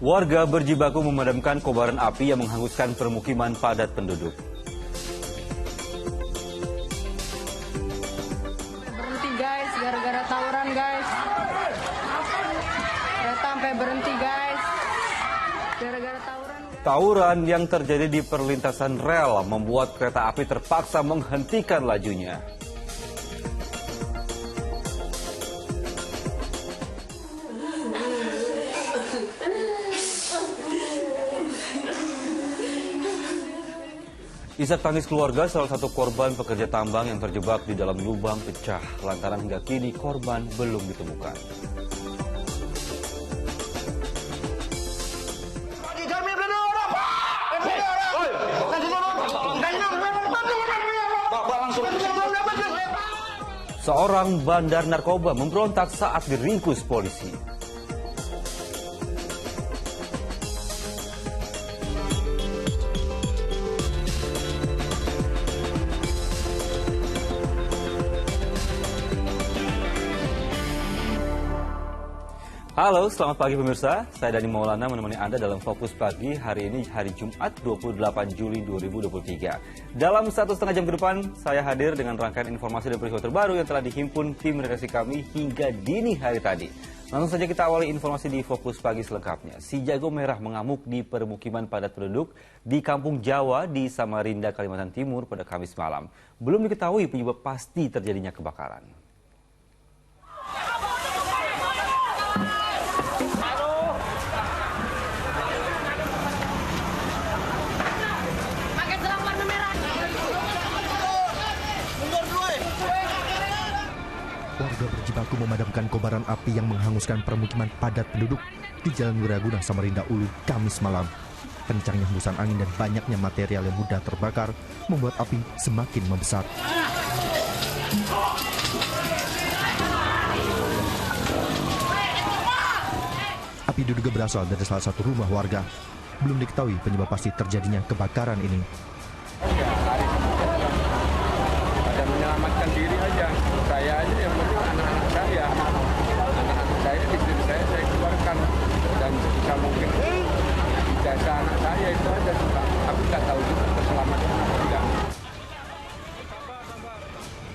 Warga berjibaku memadamkan kobaran api yang menghanguskan permukiman padat penduduk. Berhenti guys, gara-gara tawuran guys. Kereta sampai berhenti guys, gara-gara tawuran. Tawuran yang terjadi di perlintasan rel membuat kereta api terpaksa menghentikan lajunya. Isak tangis keluarga salah satu korban pekerja tambang yang terjebak di dalam lubang pecah lantaran hingga kini korban belum ditemukan. Seorang bandar narkoba memberontak saat diringkus polisi. Halo, selamat pagi pemirsa. Saya Dani Maulana menemani Anda dalam Fokus Pagi hari ini, hari Jumat 28 Juli 2023. Dalam 1,5 jam ke depan, saya hadir dengan rangkaian informasi dan peristiwa terbaru yang telah dihimpun tim redaksi kami hingga dini hari tadi. Langsung saja kita awali informasi di Fokus Pagi selengkapnya. Si jago merah mengamuk di permukiman padat penduduk di Kampung Jawa di Samarinda, Kalimantan Timur pada Kamis malam. Belum diketahui penyebab pasti terjadinya kebakaran. Warga berjibaku memadamkan kobaran api yang menghanguskan permukiman padat penduduk di Jalan Wiraguna, Samarinda Ulu, Kamis malam. Kencangnya hembusan angin dan banyaknya material yang mudah terbakar membuat api semakin membesar. Api diduga berasal dari salah satu rumah warga. Belum diketahui penyebab pasti terjadinya kebakaran ini. Ada menyelamatkan diri aja. Saya aja yang penting anak-anak saya. Anak-anak saya, istri saya keluarkan. Dan sebisa mungkin jasa anak saya itu aja juga. Aku nggak tahu juga keselamatan apa tidak.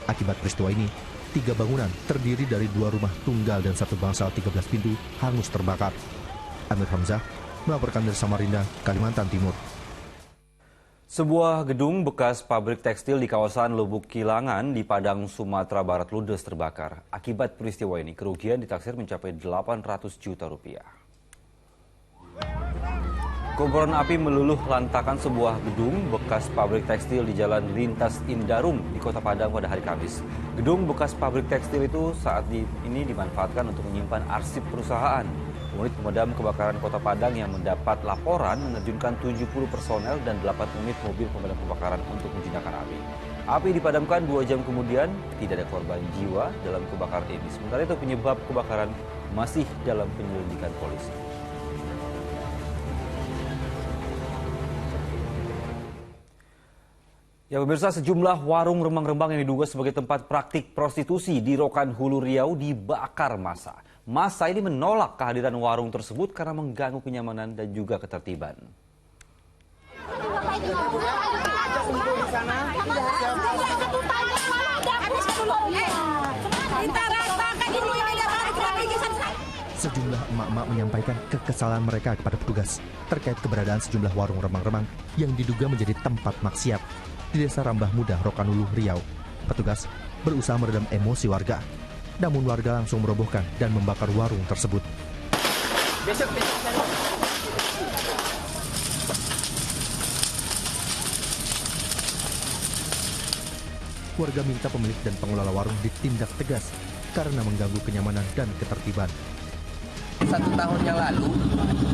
Akibat peristiwa ini, 3 bangunan terdiri dari 2 rumah tunggal dan 1 bangsal 13 pintu hangus terbakar. Amir Hamzah melaporkan dari Samarinda, Kalimantan Timur. Sebuah gedung bekas pabrik tekstil di kawasan Lubuk Kilangan di Padang, Sumatera Barat ludes terbakar. Akibat peristiwa ini, kerugian ditaksir mencapai 800 juta rupiah. Kobaran api meluluh lantakan sebuah gedung bekas pabrik tekstil di Jalan Lintas Indarum di Kota Padang pada hari Kamis. Gedung bekas pabrik tekstil itu saat ini dimanfaatkan untuk menyimpan arsip perusahaan. Unit pemadam kebakaran Kota Padang yang mendapat laporan menerjunkan 70 personel dan 8 unit mobil pemadam kebakaran untuk menjinakkan api. Api dipadamkan 2 jam kemudian, tidak ada korban jiwa dalam kebakaran ini. Sementara itu penyebab kebakaran masih dalam penyelidikan polisi. Ya pemirsa, sejumlah warung remang-remang yang diduga sebagai tempat praktik prostitusi di Rokan Hulu Riau dibakar massa. Massa ini menolak kehadiran warung tersebut karena mengganggu kenyamanan dan juga ketertiban. Sejumlah emak-emak menyampaikan kekesalan mereka kepada petugas terkait keberadaan sejumlah warung remang-remang yang diduga menjadi tempat maksiat di Desa Rambah Muda, Rokan Hulu Riau. Petugas berusaha meredam emosi warga. Namun warga langsung merobohkan dan membakar warung tersebut. Warga minta pemilik dan pengelola warung ditindak tegas karena mengganggu kenyamanan dan ketertiban. 1 tahun yang lalu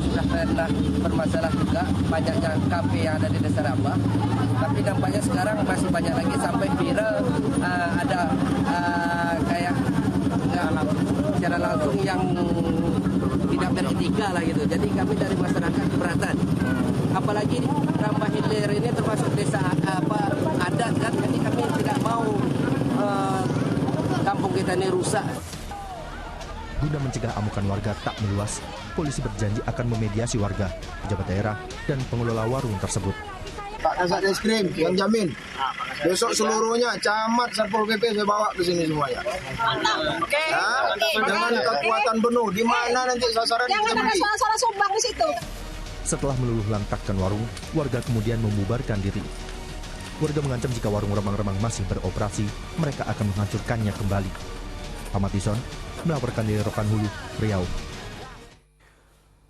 sudah pernah bermasalah juga banyaknya kafe yang ada di Desa Rambah, tapi nampaknya sekarang masih banyak lagi sampai viral ada kayak secara langsung yang tidak beretika lah gitu. Jadi kami dari masyarakat keberatan. Apalagi Rambah Hilir ini termasuk desa adat kan, jadi kami tidak mau kampung kita ini rusak. Guna Guna mencegah amukan warga tak meluas, polisi berjanji akan memediasi warga, pejabat daerah, dan pengelola warung tersebut. Pak Kasat Eskrim yang jamin. Besok seluruhnya camat Satpol PP saya bawa ke sini semuanya. Oke. Dengan kekuatan penuh. Di mana nanti sasaran kita beli? Salah sumbang di situ. Setelah meluluh lantakkan warung, warga kemudian membubarkan diri. Warga mengancam jika warung remang-remang masih beroperasi, mereka akan menghancurkannya kembali. Ahmad Ison melaporkan dari Rokan Hulu, Riau.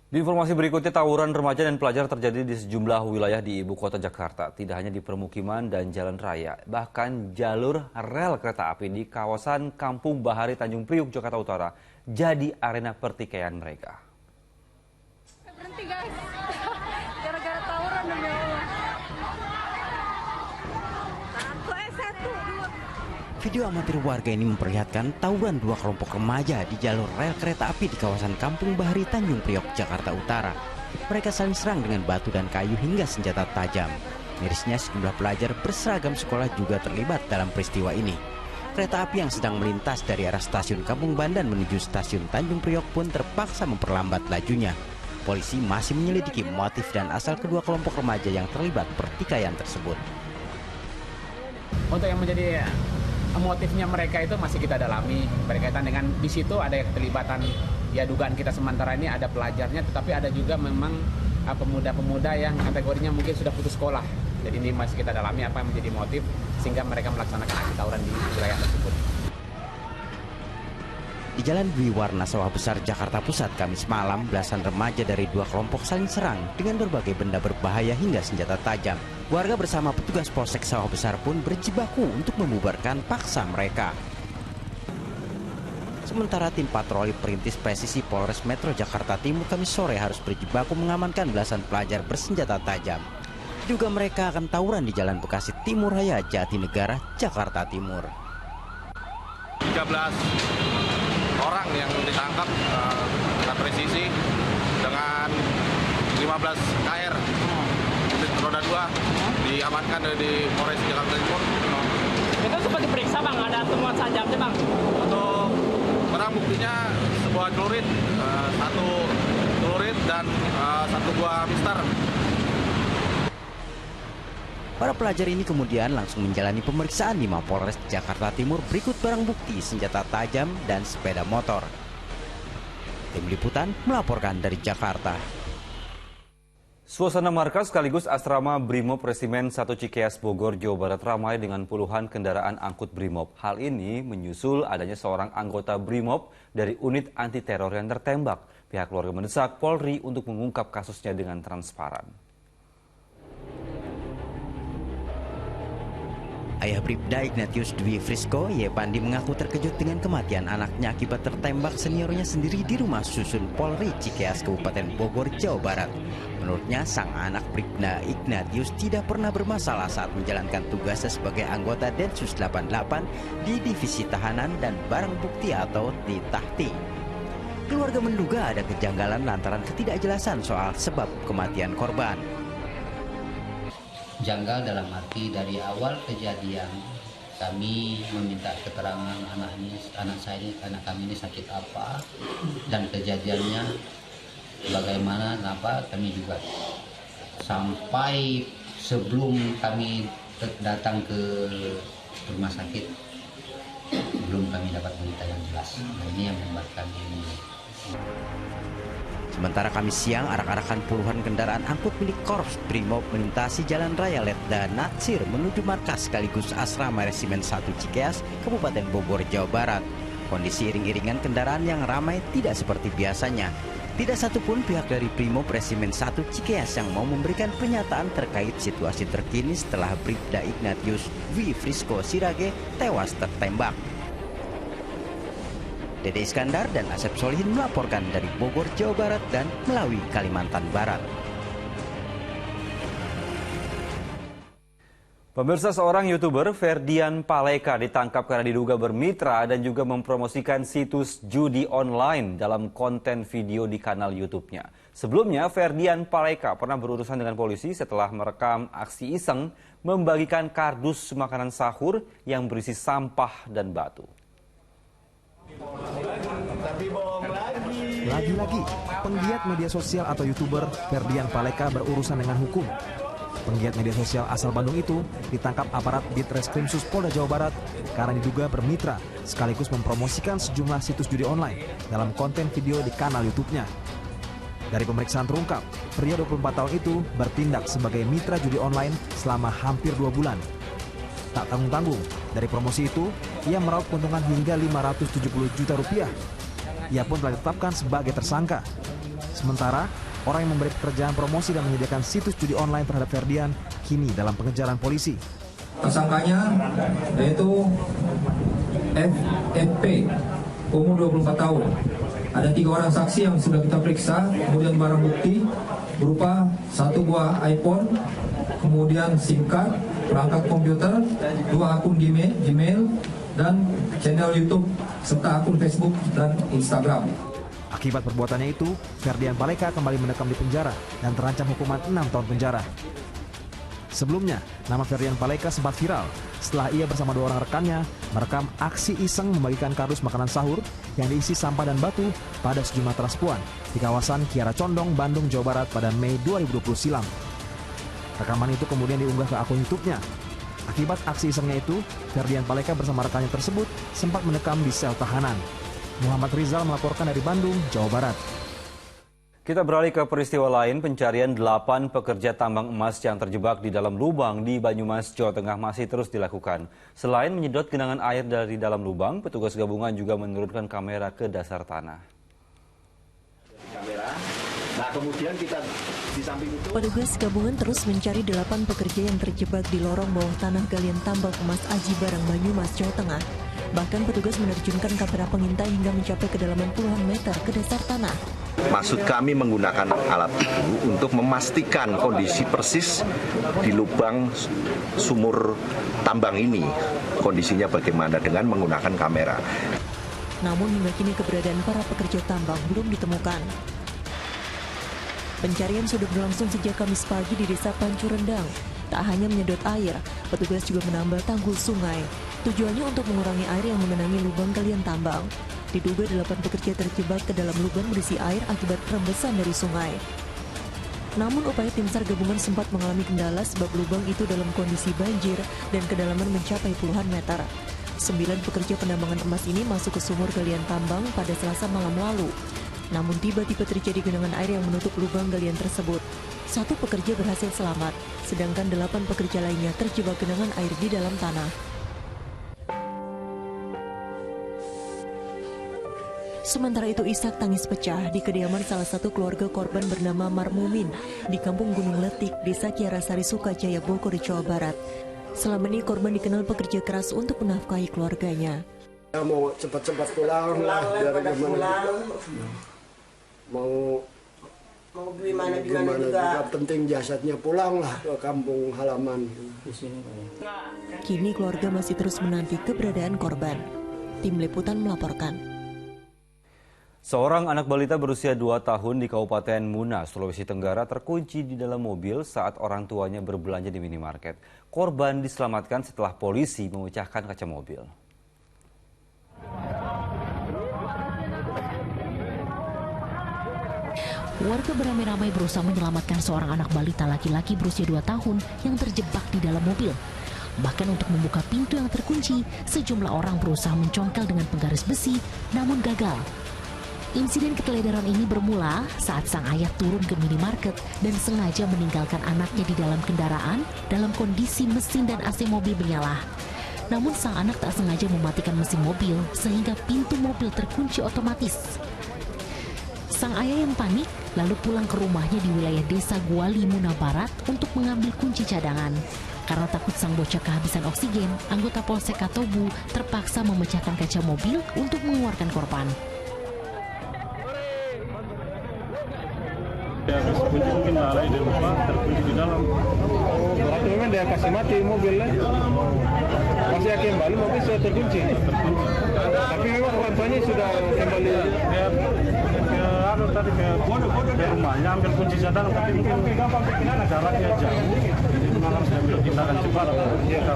Di informasi berikutnya, tawuran remaja dan pelajar terjadi di sejumlah wilayah di ibu kota Jakarta. Tidak hanya di permukiman dan jalan raya, bahkan jalur rel kereta api di kawasan Kampung Bahari Tanjung Priuk, Jakarta Utara jadi arena pertikaian mereka. Berhenti guys, gara-gara tawuran demi Allah. Video amatir warga ini memperlihatkan tawuran dua kelompok remaja di jalur rel kereta api di kawasan Kampung Bahari Tanjung Priok, Jakarta Utara. Mereka saling serang dengan batu dan kayu hingga senjata tajam. Mirisnya sejumlah pelajar berseragam sekolah juga terlibat dalam peristiwa ini. Kereta api yang sedang melintas dari arah stasiun Kampung Bandan menuju stasiun Tanjung Priok pun terpaksa memperlambat lajunya. Polisi masih menyelidiki motif dan asal kedua kelompok remaja yang terlibat pertikaian tersebut. Untuk yang menjadi motifnya mereka itu masih kita dalami berkaitan dengan di situ ada keterlibatan, ya dugaan kita sementara ini ada pelajarnya, tetapi ada juga memang pemuda-pemuda yang kategorinya mungkin sudah putus sekolah. Jadi ini masih kita dalami apa yang menjadi motif sehingga mereka melaksanakan aksi tawuran di wilayah tersebut. Di Jalan Dwi Warna Sawah Besar, Jakarta Pusat, Kamis malam, belasan remaja dari dua kelompok saling serang dengan berbagai benda berbahaya hingga senjata tajam. Warga bersama petugas Polsek Sawah Besar pun berjibaku untuk membubarkan paksa mereka. Sementara tim patroli perintis presisi Polres Metro Jakarta Timur Kamis sore harus berjibaku mengamankan belasan pelajar bersenjata tajam. Juga mereka akan tawuran di Jalan Bekasi Timur Raya, Jatinegara, Jakarta Timur. 13 orang yang ditangkap kita presisi dengan 15 KR unit roda 2 diamankan di Polres Jakarta Timur. Itu sempat diperiksa bang, ada temuan sajamnya bang? Untuk barang buktinya sebuah celurit, satu celurit dan satu buah mistar. Para pelajar ini kemudian langsung menjalani pemeriksaan di Mapolres Jakarta Timur berikut barang bukti senjata tajam dan sepeda motor. Tim Liputan melaporkan dari Jakarta. Suasana markas sekaligus asrama Brimob Resimen 1 Cikeas Bogor, Jawa Barat ramai dengan puluhan kendaraan angkut Brimob. Hal ini menyusul adanya seorang anggota Brimob dari unit anti teror yang tertembak. Pihak keluarga mendesak Polri untuk mengungkap kasusnya dengan transparan. Ayah Bribda Ignatius Dwi Frisco, Yepandi, mengaku terkejut dengan kematian anaknya akibat tertembak seniornya sendiri di rumah susun Polri Cikeas, Kabupaten Bogor, Jawa Barat. Menurutnya, sang anak Bribda Ignatius tidak pernah bermasalah saat menjalankan tugasnya sebagai anggota Densus 88 di Divisi Tahanan dan Barang Bukti atau Ditahti. Keluarga menduga ada kejanggalan lantaran ketidakjelasan soal sebab kematian korban. Janggal dalam arti dari awal kejadian kami meminta keterangan anak kami ini sakit apa dan kejadiannya bagaimana, kenapa, kami juga sampai sebelum kami datang ke rumah sakit belum kami dapat berita yang jelas. Nah, ini yang membuatkan ini. Sementara Kamis siang, arak-arakan puluhan kendaraan angkut milik Korps Brimob melintasi Jalan Raya Letda Natsir menuju markas sekaligus asrama Resimen 1 Cikeas, Kabupaten Bogor, Jawa Barat. Kondisi iring-iringan kendaraan yang ramai tidak seperti biasanya. Tidak satupun pihak dari Brimob Resimen 1 Cikeas yang mau memberikan pernyataan terkait situasi terkini setelah Bribda Ignatius Dwi Frisco Sirage tewas tertembak. Dede Iskandar dan Asep Solihin melaporkan dari Bogor, Jawa Barat dan Melawi, Kalimantan Barat. Pemirsa, seorang YouTuber, Ferdian Paleka, ditangkap karena diduga bermitra dan juga mempromosikan situs judi online dalam konten video di kanal YouTube-nya. Sebelumnya, Ferdian Paleka pernah berurusan dengan polisi setelah merekam aksi iseng membagikan kardus makanan sahur yang berisi sampah dan batu. Tapi bohong lagi. Lagi-lagi, penggiat media sosial atau YouTuber Ferdian Paleka berurusan dengan hukum. Penggiat media sosial asal Bandung itu ditangkap aparat Ditreskrimsus Polda Jawa Barat karena diduga bermitra sekaligus mempromosikan sejumlah situs judi online dalam konten video di kanal YouTube-nya. Dari pemeriksaan terungkap, pria 24 tahun itu bertindak sebagai mitra judi online selama hampir 2 bulan. Tak tanggung-tanggung, dari promosi itu, ia meraup keuntungan hingga 570 juta rupiah. Ia pun telah ditetapkan sebagai tersangka. Sementara, orang yang memberi pekerjaan promosi dan menyediakan situs judi online terhadap Ferdian kini dalam pengejaran polisi. Tersangkanya yaitu FP, umur 24 tahun. Ada 3 orang saksi yang sudah kita periksa, kemudian barang bukti berupa 1 buah iPhone, kemudian SIM card, perangkat komputer, 2 akun Gmail, dan channel YouTube, serta akun Facebook dan Instagram. Akibat perbuatannya itu, Ferdian Paleka kembali mendekam di penjara dan terancam hukuman 6 tahun penjara. Sebelumnya, nama Ferdian Paleka sempat viral setelah ia bersama 2 orang rekannya merekam aksi iseng membagikan kardus makanan sahur yang diisi sampah dan batu pada sejumlah transpuan di kawasan Kiara Condong, Bandung, Jawa Barat pada Mei 2020 silam. Rekaman itu kemudian diunggah ke akun YouTube-nya. Akibat aksi isengnya itu, Ferdian Paleka bersama rekannya tersebut sempat mendekam di sel tahanan. Muhammad Rizal melaporkan dari Bandung, Jawa Barat. Kita beralih ke peristiwa lain, pencarian 8 pekerja tambang emas yang terjebak di dalam lubang di Banyumas, Jawa Tengah masih terus dilakukan. Selain menyedot genangan air dari dalam lubang, petugas gabungan juga menurunkan kamera ke dasar tanah. Nah, kemudian kita di samping itu... Petugas gabungan terus mencari 8 pekerja yang terjebak di lorong bawah tanah galian tambang emas Aji Barang, Banyumas, Jawa Tengah. Bahkan petugas menerjunkan kamera pengintai hingga mencapai kedalaman puluhan meter ke dasar tanah. Maksud kami menggunakan alat itu untuk memastikan kondisi persis di lubang sumur tambang ini. Kondisinya bagaimana dengan menggunakan kamera. Namun hingga kini keberadaan para pekerja tambang belum ditemukan. Pencarian sudah berlangsung sejak Kamis pagi di Desa Pancurendang. Tak hanya menyedot air, petugas juga menambal tanggul sungai. Tujuannya untuk mengurangi air yang mengenangi lubang galian tambang. Diduga 8 pekerja terjebak ke dalam lubang berisi air akibat rembesan dari sungai. Namun upaya tim SAR gabungan sempat mengalami kendala sebab lubang itu dalam kondisi banjir dan kedalaman mencapai puluhan meter. 9 pekerja penambangan emas ini masuk ke sumur galian tambang pada Selasa malam lalu. Namun tiba-tiba terjadi genangan air yang menutup lubang galian tersebut. 1 pekerja berhasil selamat, sedangkan 8 pekerja lainnya terjebak genangan air di dalam tanah. Sementara itu isak tangis pecah di kediaman salah satu keluarga korban bernama Marmumin di Kampung Gunung Letik, Desa Kiarasari, Sukajaya, Bogor, Jawa Barat. Selama ini korban dikenal pekerja keras untuk menafkahi keluarganya. Mau cepat-cepat pulang lah dari gimana. Mau gimana juga penting jasadnya pulang lah ke kampung halaman. Kini keluarga masih terus menanti keberadaan korban. Tim Liputan melaporkan. Seorang anak balita berusia 2 tahun di Kabupaten Muna, Sulawesi Tenggara terkunci di dalam mobil saat orang tuanya berbelanja di minimarket. Korban diselamatkan setelah polisi memecahkan kaca mobil. Warga beramai-ramai berusaha menyelamatkan seorang anak balita laki-laki berusia 2 tahun yang terjebak di dalam mobil. Bahkan untuk membuka pintu yang terkunci, sejumlah orang berusaha mencongkel dengan penggaris besi, namun gagal. Insiden keteledoran ini bermula saat sang ayah turun ke minimarket dan sengaja meninggalkan anaknya di dalam kendaraan dalam kondisi mesin dan AC mobil menyala. Namun sang anak tak sengaja mematikan mesin mobil sehingga pintu mobil terkunci otomatis. Sang ayah yang panik lalu pulang ke rumahnya di wilayah Desa Guali, Muna Barat untuk mengambil kunci cadangan. Karena takut sang bocah kehabisan oksigen, anggota Polsek Katobu terpaksa memecahkan kaca mobil untuk mengeluarkan korban. Kunci mungkin lalai di rumah, terkunci di dalam. Berarti memang dia kasih mati mobilnya. Masih akan kembali, mobil sudah terkunci. Tapi memang orang tuanya sudah kembali ke rumahnya, ambil kunci cadangan, tapi mungkin jaraknya jauh. Jadi memang harus ambil tindakan cepat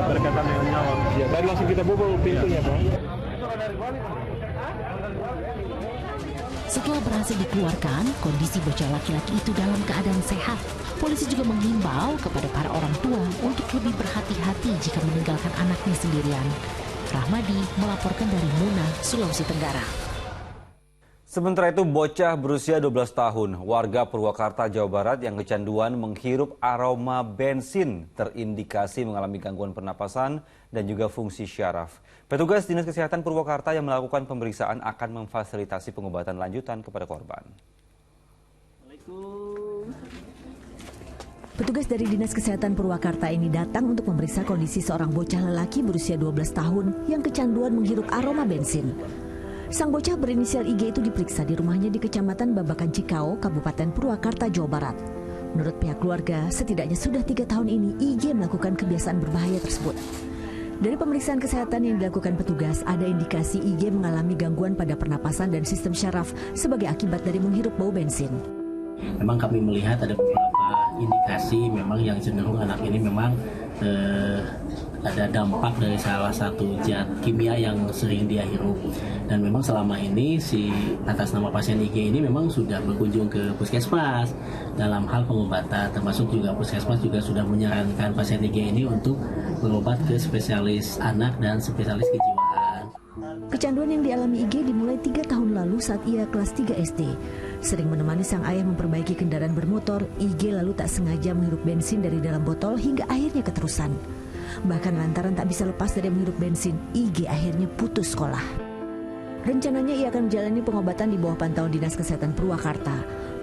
berkaitan dengan nyawa. Tadi langsung kita bobol pintunya, Bang. Setelah berhasil dikeluarkan, kondisi bocah laki-laki itu dalam keadaan sehat. Polisi juga menghimbau kepada para orang tua untuk lebih berhati-hati jika meninggalkan anaknya sendirian. Rahmadi melaporkan dari Muna, Sulawesi Tenggara. Sementara itu, bocah berusia 12 tahun, warga Purwakarta, Jawa Barat yang kecanduan menghirup aroma bensin terindikasi mengalami gangguan pernapasan dan juga fungsi syaraf. Petugas Dinas Kesehatan Purwakarta yang melakukan pemeriksaan akan memfasilitasi pengobatan lanjutan kepada korban. Petugas dari Dinas Kesehatan Purwakarta ini datang untuk memeriksa kondisi seorang bocah lelaki berusia 12 tahun yang kecanduan menghirup aroma bensin. Sang bocah berinisial IG itu diperiksa di rumahnya di Kecamatan Babakan Cikau, Kabupaten Purwakarta, Jawa Barat. Menurut pihak keluarga, setidaknya sudah 3 tahun ini IG melakukan kebiasaan berbahaya tersebut. Dari pemeriksaan kesehatan yang dilakukan petugas, ada indikasi IG mengalami gangguan pada pernapasan dan sistem syaraf sebagai akibat dari menghirup bau bensin. Memang kami melihat ada beberapa indikasi memang yang cenderung anak ini memang ada dampak dari salah satu zat kimia yang sering dia hirup. Dan memang selama ini si atas nama pasien IG ini memang sudah berkunjung ke puskesmas dalam hal pengobatan, termasuk juga puskesmas juga sudah menyarankan pasien IG ini untuk berobat ke spesialis anak dan spesialis kejiwaan. Kecanduan yang dialami IG dimulai 3 tahun lalu saat ia kelas 3 SD. Sering menemani sang ayah memperbaiki kendaraan bermotor, IG lalu tak sengaja menghirup bensin dari dalam botol hingga akhirnya keterusan. Bahkan lantaran tak bisa lepas dari menghirup bensin, IG akhirnya putus sekolah. Rencananya ia akan menjalani pengobatan di bawah pantauan Dinas Kesehatan Purwakarta.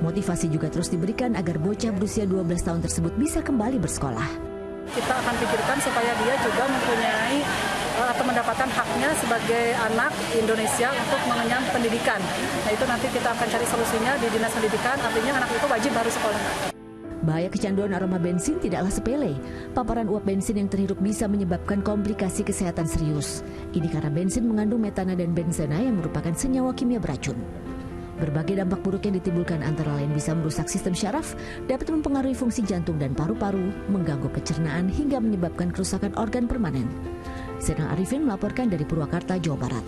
Motivasi juga terus diberikan agar bocah berusia 12 tahun tersebut bisa kembali bersekolah. Kita akan pikirkan supaya dia juga mempunyai atau mendapatkan haknya sebagai anak Indonesia untuk mengenyam pendidikan. Nah itu nanti kita akan cari solusinya di Dinas Pendidikan, artinya anak itu wajib harus sekolah. Bahaya kecanduan aroma bensin tidaklah sepele. Paparan uap bensin yang terhirup bisa menyebabkan komplikasi kesehatan serius. Ini karena bensin mengandung metana dan benzena yang merupakan senyawa kimia beracun. Berbagai dampak buruk yang ditimbulkan antara lain bisa merusak sistem syaraf, dapat mempengaruhi fungsi jantung dan paru-paru, mengganggu pencernaan hingga menyebabkan kerusakan organ permanen. Senang Arifin melaporkan dari Purwakarta, Jawa Barat.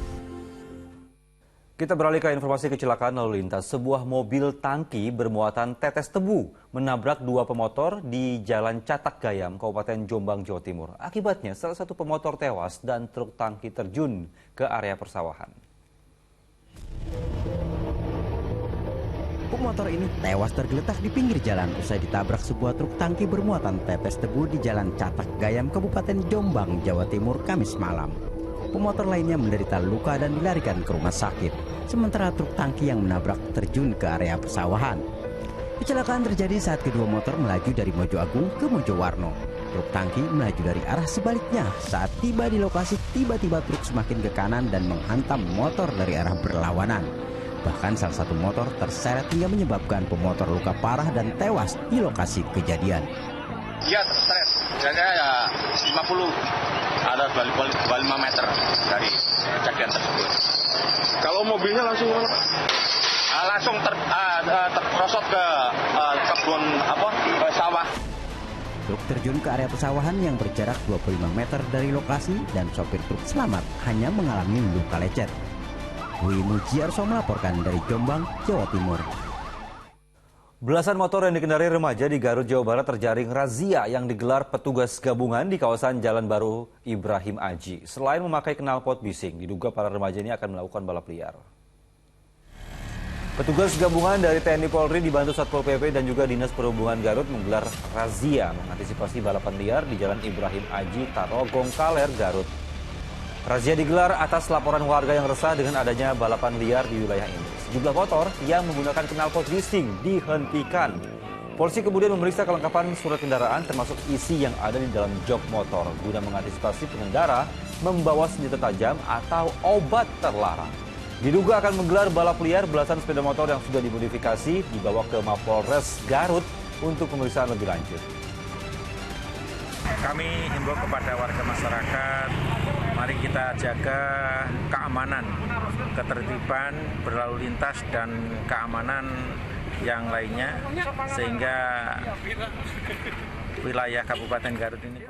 Kita beralih ke informasi kecelakaan lalu lintas. Sebuah mobil tangki bermuatan tetes tebu menabrak 2 pemotor di Jalan Catak Gayam, Kabupaten Jombang, Jawa Timur. Akibatnya salah satu pemotor tewas dan truk tangki terjun ke area persawahan. Pemotor ini tewas tergeletak di pinggir jalan usai ditabrak sebuah truk tangki bermuatan tetes tebu di Jalan Catak Gayam, Kabupaten Jombang, Jawa Timur, Kamis malam. Pemotor lainnya menderita luka dan dilarikan ke rumah sakit, sementara truk tangki yang menabrak terjun ke area persawahan. Kecelakaan terjadi saat kedua motor melaju dari Mojo Agung ke Mojo Warno. Truk tangki melaju dari arah sebaliknya. Saat tiba di lokasi, tiba-tiba truk semakin ke kanan dan menghantam motor dari arah berlawanan. Bahkan salah satu motor terseret hingga menyebabkan pemotor luka parah dan tewas di lokasi kejadian. Iya terseret, jaraknya ya 50, ada 25 meter dari kejadian tersebut. Kalau mobilnya langsung mana Pak? Langsung terperosot ke kebun ke sawah. Truk terjun ke area persawahan yang berjarak 25 meter dari lokasi dan sopir truk selamat hanya mengalami luka lecet. Wi Mujiarso melaporkan dari Jombang, Jawa Timur. Belasan motor yang dikendarai remaja di Garut, Jawa Barat terjaring razia yang digelar petugas gabungan di kawasan Jalan Baru Ibrahim Aji. Selain memakai knalpot bising, diduga para remaja ini akan melakukan balap liar. Petugas gabungan dari TNI Polri dibantu Satpol PP dan juga Dinas Perhubungan Garut menggelar razia mengantisipasi balapan liar di Jalan Ibrahim Aji, Tarogong, Kaler, Garut. Razia digelar atas laporan warga yang resah dengan adanya balapan liar di wilayah ini. Sejumlah motor yang menggunakan knalpot bising dihentikan. Polisi kemudian memeriksa kelengkapan surat kendaraan termasuk isi yang ada di dalam jok motor guna mengantisipasi pengendara membawa senjata tajam atau obat terlarang. Diduga akan menggelar balap liar, belasan sepeda motor yang sudah dimodifikasi dibawa ke Mapolres Garut untuk pemeriksaan lebih lanjut. Kami himbau kepada warga masyarakat, mari kita jaga keamanan, ketertiban, berlalu lintas, dan keamanan yang lainnya, sehingga wilayah Kabupaten Garut ini.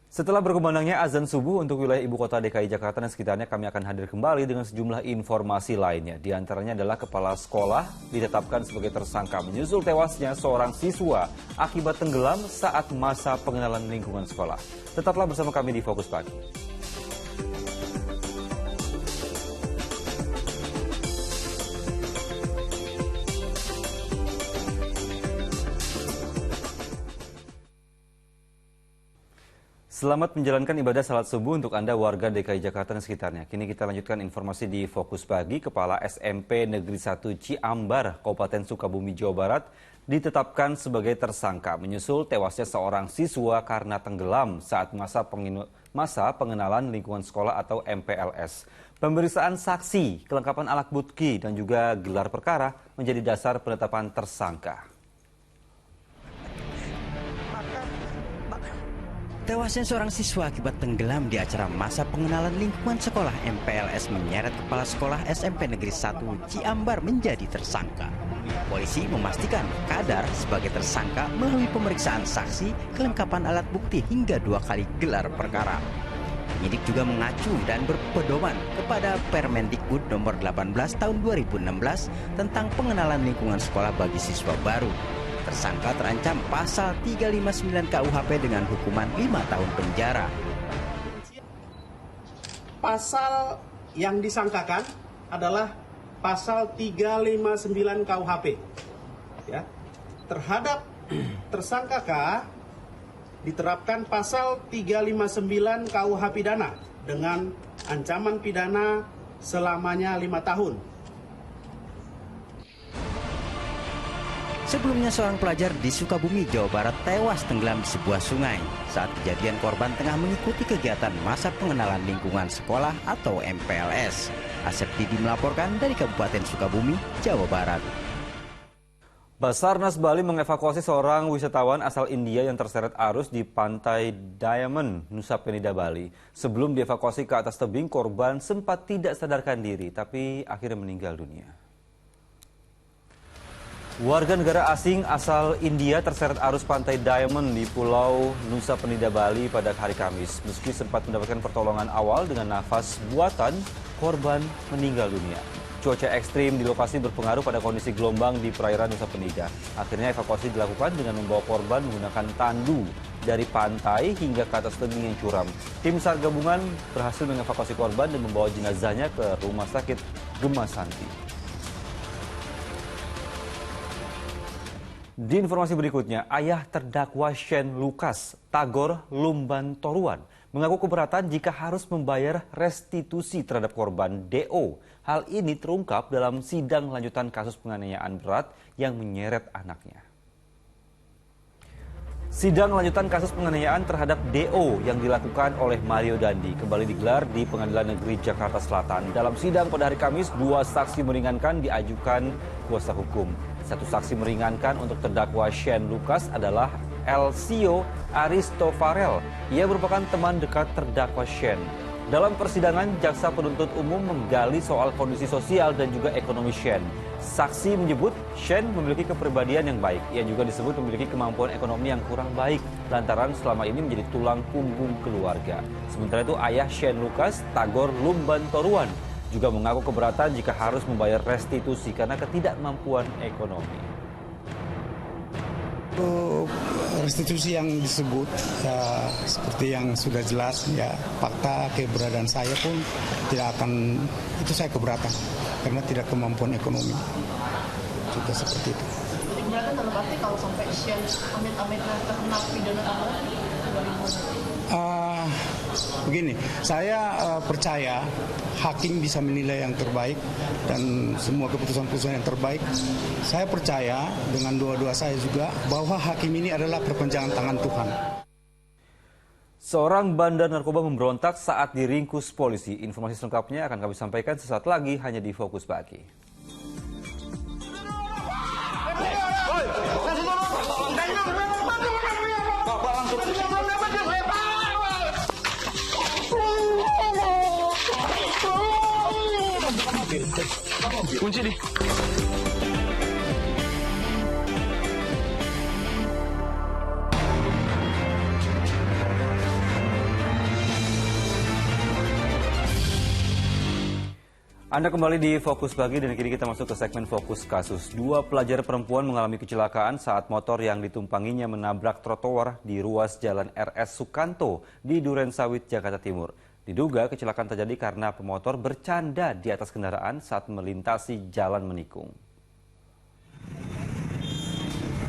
Setelah berkumandangnya azan subuh untuk wilayah ibu kota DKI Jakarta dan sekitarnya, kami akan hadir kembali dengan sejumlah informasi lainnya. Di antaranya adalah kepala sekolah ditetapkan sebagai tersangka menyusul tewasnya seorang siswa akibat tenggelam saat masa pengenalan lingkungan sekolah. Tetaplah bersama kami di Fokus Pagi. Selamat menjalankan ibadah salat subuh untuk Anda warga DKI Jakarta dan sekitarnya. Kini kita lanjutkan informasi di Fokus Pagi. Kepala SMP Negeri 1 Ciambar, Kabupaten Sukabumi, Jawa Barat, ditetapkan sebagai tersangka menyusul tewasnya seorang siswa karena tenggelam saat masa pengenalan lingkungan sekolah atau MPLS. Pemeriksaan saksi, kelengkapan alat bukti, dan juga gelar perkara menjadi dasar penetapan tersangka. Tewasnya seorang siswa akibat tenggelam di acara masa pengenalan lingkungan sekolah MPLS menyeret kepala sekolah SMP Negeri 1 Ciambar menjadi tersangka. Polisi memastikan Kadar sebagai tersangka melalui pemeriksaan saksi, kelengkapan alat bukti hingga 2 kali gelar perkara. Penyidik juga mengacu dan berpedoman kepada Permendikbud nomor 18 tahun 2016 tentang pengenalan lingkungan sekolah bagi siswa baru. Tersangka terancam pasal 359 KUHP dengan hukuman 5 tahun penjara. Pasal yang disangkakan adalah pasal 359 KUHP. Ya. Terhadap tersangka K diterapkan pasal 359 KUH pidana dengan ancaman pidana selamanya 5 tahun. Sebelumnya seorang pelajar di Sukabumi, Jawa Barat tewas tenggelam di sebuah sungai. Saat kejadian, korban tengah mengikuti kegiatan masa pengenalan lingkungan sekolah atau MPLS. Asep Didi melaporkan dari Kabupaten Sukabumi, Jawa Barat. Basarnas Bali mengevakuasi seorang wisatawan asal India yang terseret arus di pantai Diamond, Nusa Penida, Bali. Sebelum dievakuasi ke atas tebing, korban sempat tidak sadarkan diri, tapi akhirnya meninggal dunia. Warga negara asing asal India terseret arus pantai Diamond di Pulau Nusa Penida, Bali pada hari Kamis. Meski sempat mendapatkan pertolongan awal dengan nafas buatan, korban meninggal dunia. Cuaca ekstrim di lokasi berpengaruh pada kondisi gelombang di perairan Nusa Penida. Akhirnya evakuasi dilakukan dengan membawa korban menggunakan tandu dari pantai hingga ke atas tebing yang curam. Tim SAR gabungan berhasil mengevakuasi korban dan membawa jenazahnya ke Rumah Sakit Gemasanti. Di informasi berikutnya, ayah terdakwa Shane Lucas, Tagor Lumbantoruan, mengaku keberatan jika harus membayar restitusi terhadap korban DO. Hal ini terungkap dalam sidang lanjutan kasus penganiayaan berat yang menyeret anaknya. Sidang lanjutan kasus penganiayaan terhadap DO yang dilakukan oleh Mario Dandi kembali digelar di Pengadilan Negeri Jakarta Selatan. Dalam sidang pada hari Kamis, 2 saksi meringankan diajukan kuasa hukum. Satu saksi meringankan untuk terdakwa Shane Lucas adalah Elcio Aristofarel. Ia merupakan teman dekat terdakwa Shane. Dalam persidangan, jaksa penuntut umum menggali soal kondisi sosial dan juga ekonomi Shane. Saksi menyebut Shane memiliki kepribadian yang baik. Ia juga disebut memiliki kemampuan ekonomi yang kurang baik lantaran selama ini menjadi tulang punggung keluarga. Sementara itu, ayah Shane Lucas, Tagor Lumbantoruan, juga mengaku keberatan jika harus membayar restitusi karena ketidakmampuan ekonomi. Restitusi yang disebut ya, seperti yang sudah jelas ya, fakta keberadaan saya pun tidak akan, itu saya keberatan karena tidak kemampuan ekonomi juga seperti itu. Keberatan dalam arti kalau sampai Shane amit-amit terkena pidana tambahan? Begini, saya percaya hakim bisa menilai yang terbaik dan semua keputusan-keputusan yang terbaik. Saya percaya dengan doa-doa saya juga bahwa hakim ini adalah perpanjangan tangan Tuhan. Seorang bandar narkoba memberontak saat diringkus polisi. Informasi selengkapnya akan kami sampaikan sesaat lagi hanya di Fokus Pagi. Kunci nih. Anda kembali di Fokus Pagi dan kini kita masuk ke segmen Fokus Kasus. 2 pelajar perempuan mengalami kecelakaan saat motor yang ditumpanginya menabrak trotoar di ruas Jalan RS Sukanto di Durensawit, Jakarta Timur. Diduga kecelakaan terjadi karena pemotor bercanda di atas kendaraan saat melintasi jalan menikung.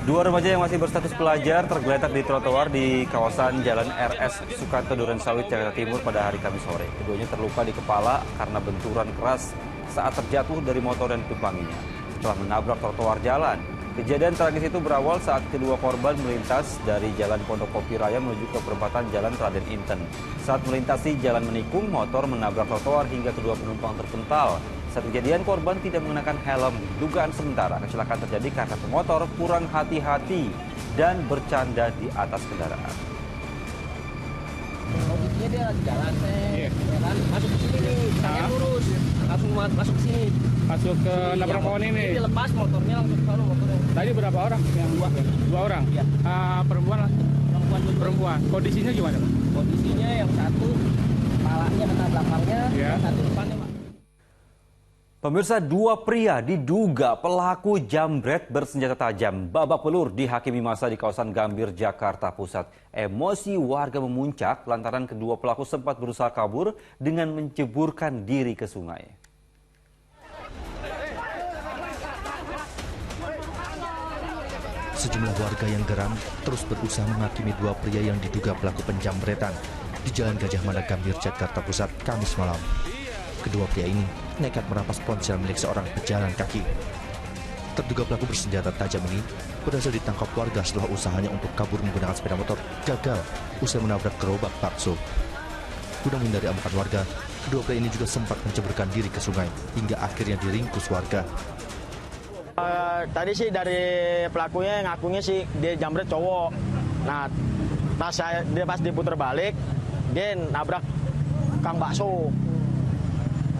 2 remaja yang masih berstatus pelajar tergeletak di trotoar di kawasan Jalan RS Sukanto Durensawit, Jakarta Timur pada hari Kamis sore. Keduanya terluka di kepala karena benturan keras saat terjatuh dari motor yang ditumpanginya setelah menabrak trotoar jalan. Kejadian tragis itu berawal saat kedua korban melintas dari Jalan Pondok Kopi Raya menuju ke perempatan Jalan Raden Inten. Saat melintasi jalan menikung, motor menabrak trotoar hingga kedua penumpang terpental. Saat kejadian, korban tidak mengenakan helm. Dugaan sementara kecelakaan terjadi karena pemotor kurang hati-hati dan bercanda di atas kendaraan. Posisinya dia lagi jalan, ya kan? Masuk ke sini nih, saya lurus, langsung masuk ke sini. Masuk ke nabrak pohon ini. Dia lepas motornya langsung ke sana motornya. Tadi berapa orang? Dua orang. Iya. Perempuan lah. Perempuan. Kondisinya gimana, Pak? Kondisinya yang satu kepalanya kena belakangnya, yang satu depannya, Pak. Pemirsa, 2 pria diduga pelaku jambret bersenjata tajam babak belur dihakimi massa di kawasan Gambir, Jakarta Pusat. Emosi warga memuncak lantaran kedua pelaku sempat berusaha kabur dengan menceburkan diri ke sungai. Sejumlah warga yang geram terus berusaha menghakimi 2 pria yang diduga pelaku penjambretan di Jalan Gajah Mada, Gambir, Jakarta Pusat, Kamis malam. Kedua pria ini nekat merampas ponsel milik seorang pejalan kaki. Terduga pelaku bersenjata tajam ini berhasil ditangkap warga setelah usahanya untuk kabur menggunakan sepeda motor gagal usai menabrak gerobak bakso. Guna menghindari amukan warga, kedua pria ini juga sempat menceburkan diri ke sungai hingga akhirnya diringkus warga. Tadi sih dari pelakunya ngakunya sih dia jambret cowok. Nah, dia pas diputar balik, dia nabrak Kang Bakso.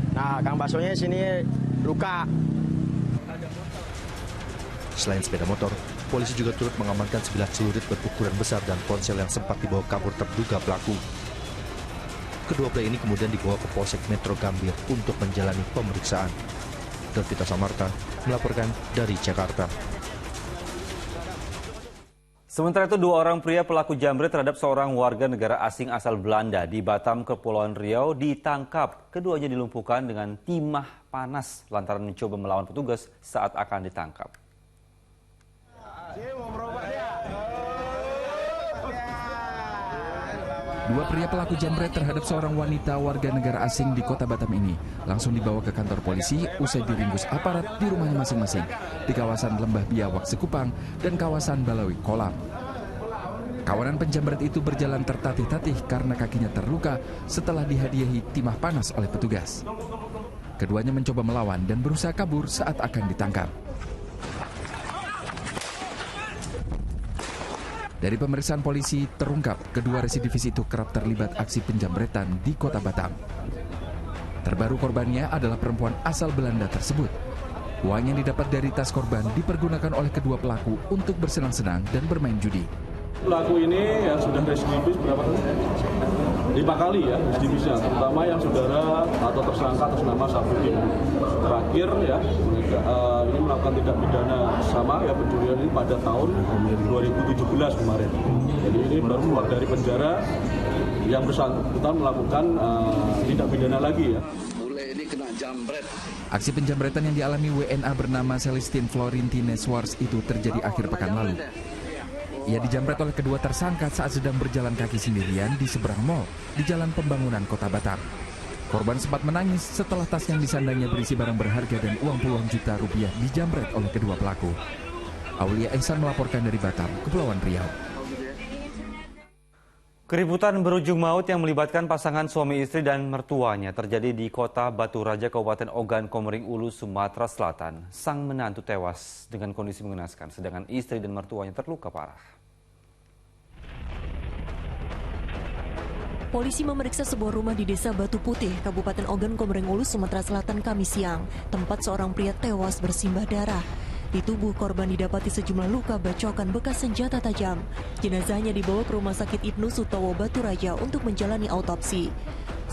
Nah, Kang Baksonya sini luka. Selain sepeda motor, polisi juga turut mengamankan sebilah celurit berukuran besar dan ponsel yang sempat dibawa kabur terduga pelaku. Kedua pria ini kemudian dibawa ke Polsek Metro Gambir untuk menjalani pemeriksaan. Devita Samarta melaporkan dari Jakarta. Sementara itu 2 orang pria pelaku jambret terhadap seorang warga negara asing asal Belanda di Batam, Kepulauan Riau ditangkap. Keduanya dilumpuhkan dengan timah panas lantaran mencoba melawan petugas saat akan ditangkap. 2 pria pelaku jambret terhadap seorang wanita warga negara asing di kota Batam ini langsung dibawa ke kantor polisi usai diringkus aparat di rumahnya masing-masing di kawasan Lembah Biawak Sekupang dan kawasan Balawi Kolam. Kawanan penjambret itu berjalan tertatih-tatih karena kakinya terluka setelah dihadiahi timah panas oleh petugas. Keduanya mencoba melawan dan berusaha kabur saat akan ditangkap. Dari pemeriksaan polisi, terungkap kedua residivis itu kerap terlibat aksi penjambretan di kota Batam. Terbaru korbannya adalah perempuan asal Belanda tersebut. Uang yang didapat dari tas korban dipergunakan oleh kedua pelaku untuk bersenang-senang dan bermain judi. Pelaku ini ya sudah residivis berapa kali? 5 kali ya residivisnya, terutama yang saudara atau tersangka atas nama Safuddin. Terakhir ya ini melakukan tindak pidana sama ya pencurian ini pada tahun 2017 kemarin. Jadi ini baru keluar dari penjara, yang bersangkutan melakukan tindak pidana lagi ya. Mulai ini kena jambret. Aksi penjambretan yang dialami WNA bernama Celestine Florentine Swartz itu terjadi akhir pekan lalu. Ia dijambret oleh kedua tersangka saat sedang berjalan kaki sendirian di seberang mal di Jalan Pembangunan Kota Batam. Korban sempat menangis setelah tas yang disandangnya berisi barang berharga dan uang puluhan juta rupiah dijambret oleh kedua pelaku. Aulia Ehsan melaporkan dari Batam, Kepulauan Riau. Keributan berujung maut yang melibatkan pasangan suami istri dan mertuanya terjadi di kota Batu Raja, Kabupaten Ogan Komering Ulu, Sumatera Selatan. Sang menantu tewas dengan kondisi mengenaskan, sedangkan istri dan mertuanya terluka parah. Polisi memeriksa sebuah rumah di Desa Batu Putih, Kabupaten Ogan Komering Ulu, Sumatera Selatan, Kamis siang. Tempat seorang pria tewas bersimbah darah. Di tubuh korban didapati sejumlah luka bacokan bekas senjata tajam. Jenazahnya dibawa ke Rumah Sakit Ibnu Sutowo Batu Raja untuk menjalani autopsi.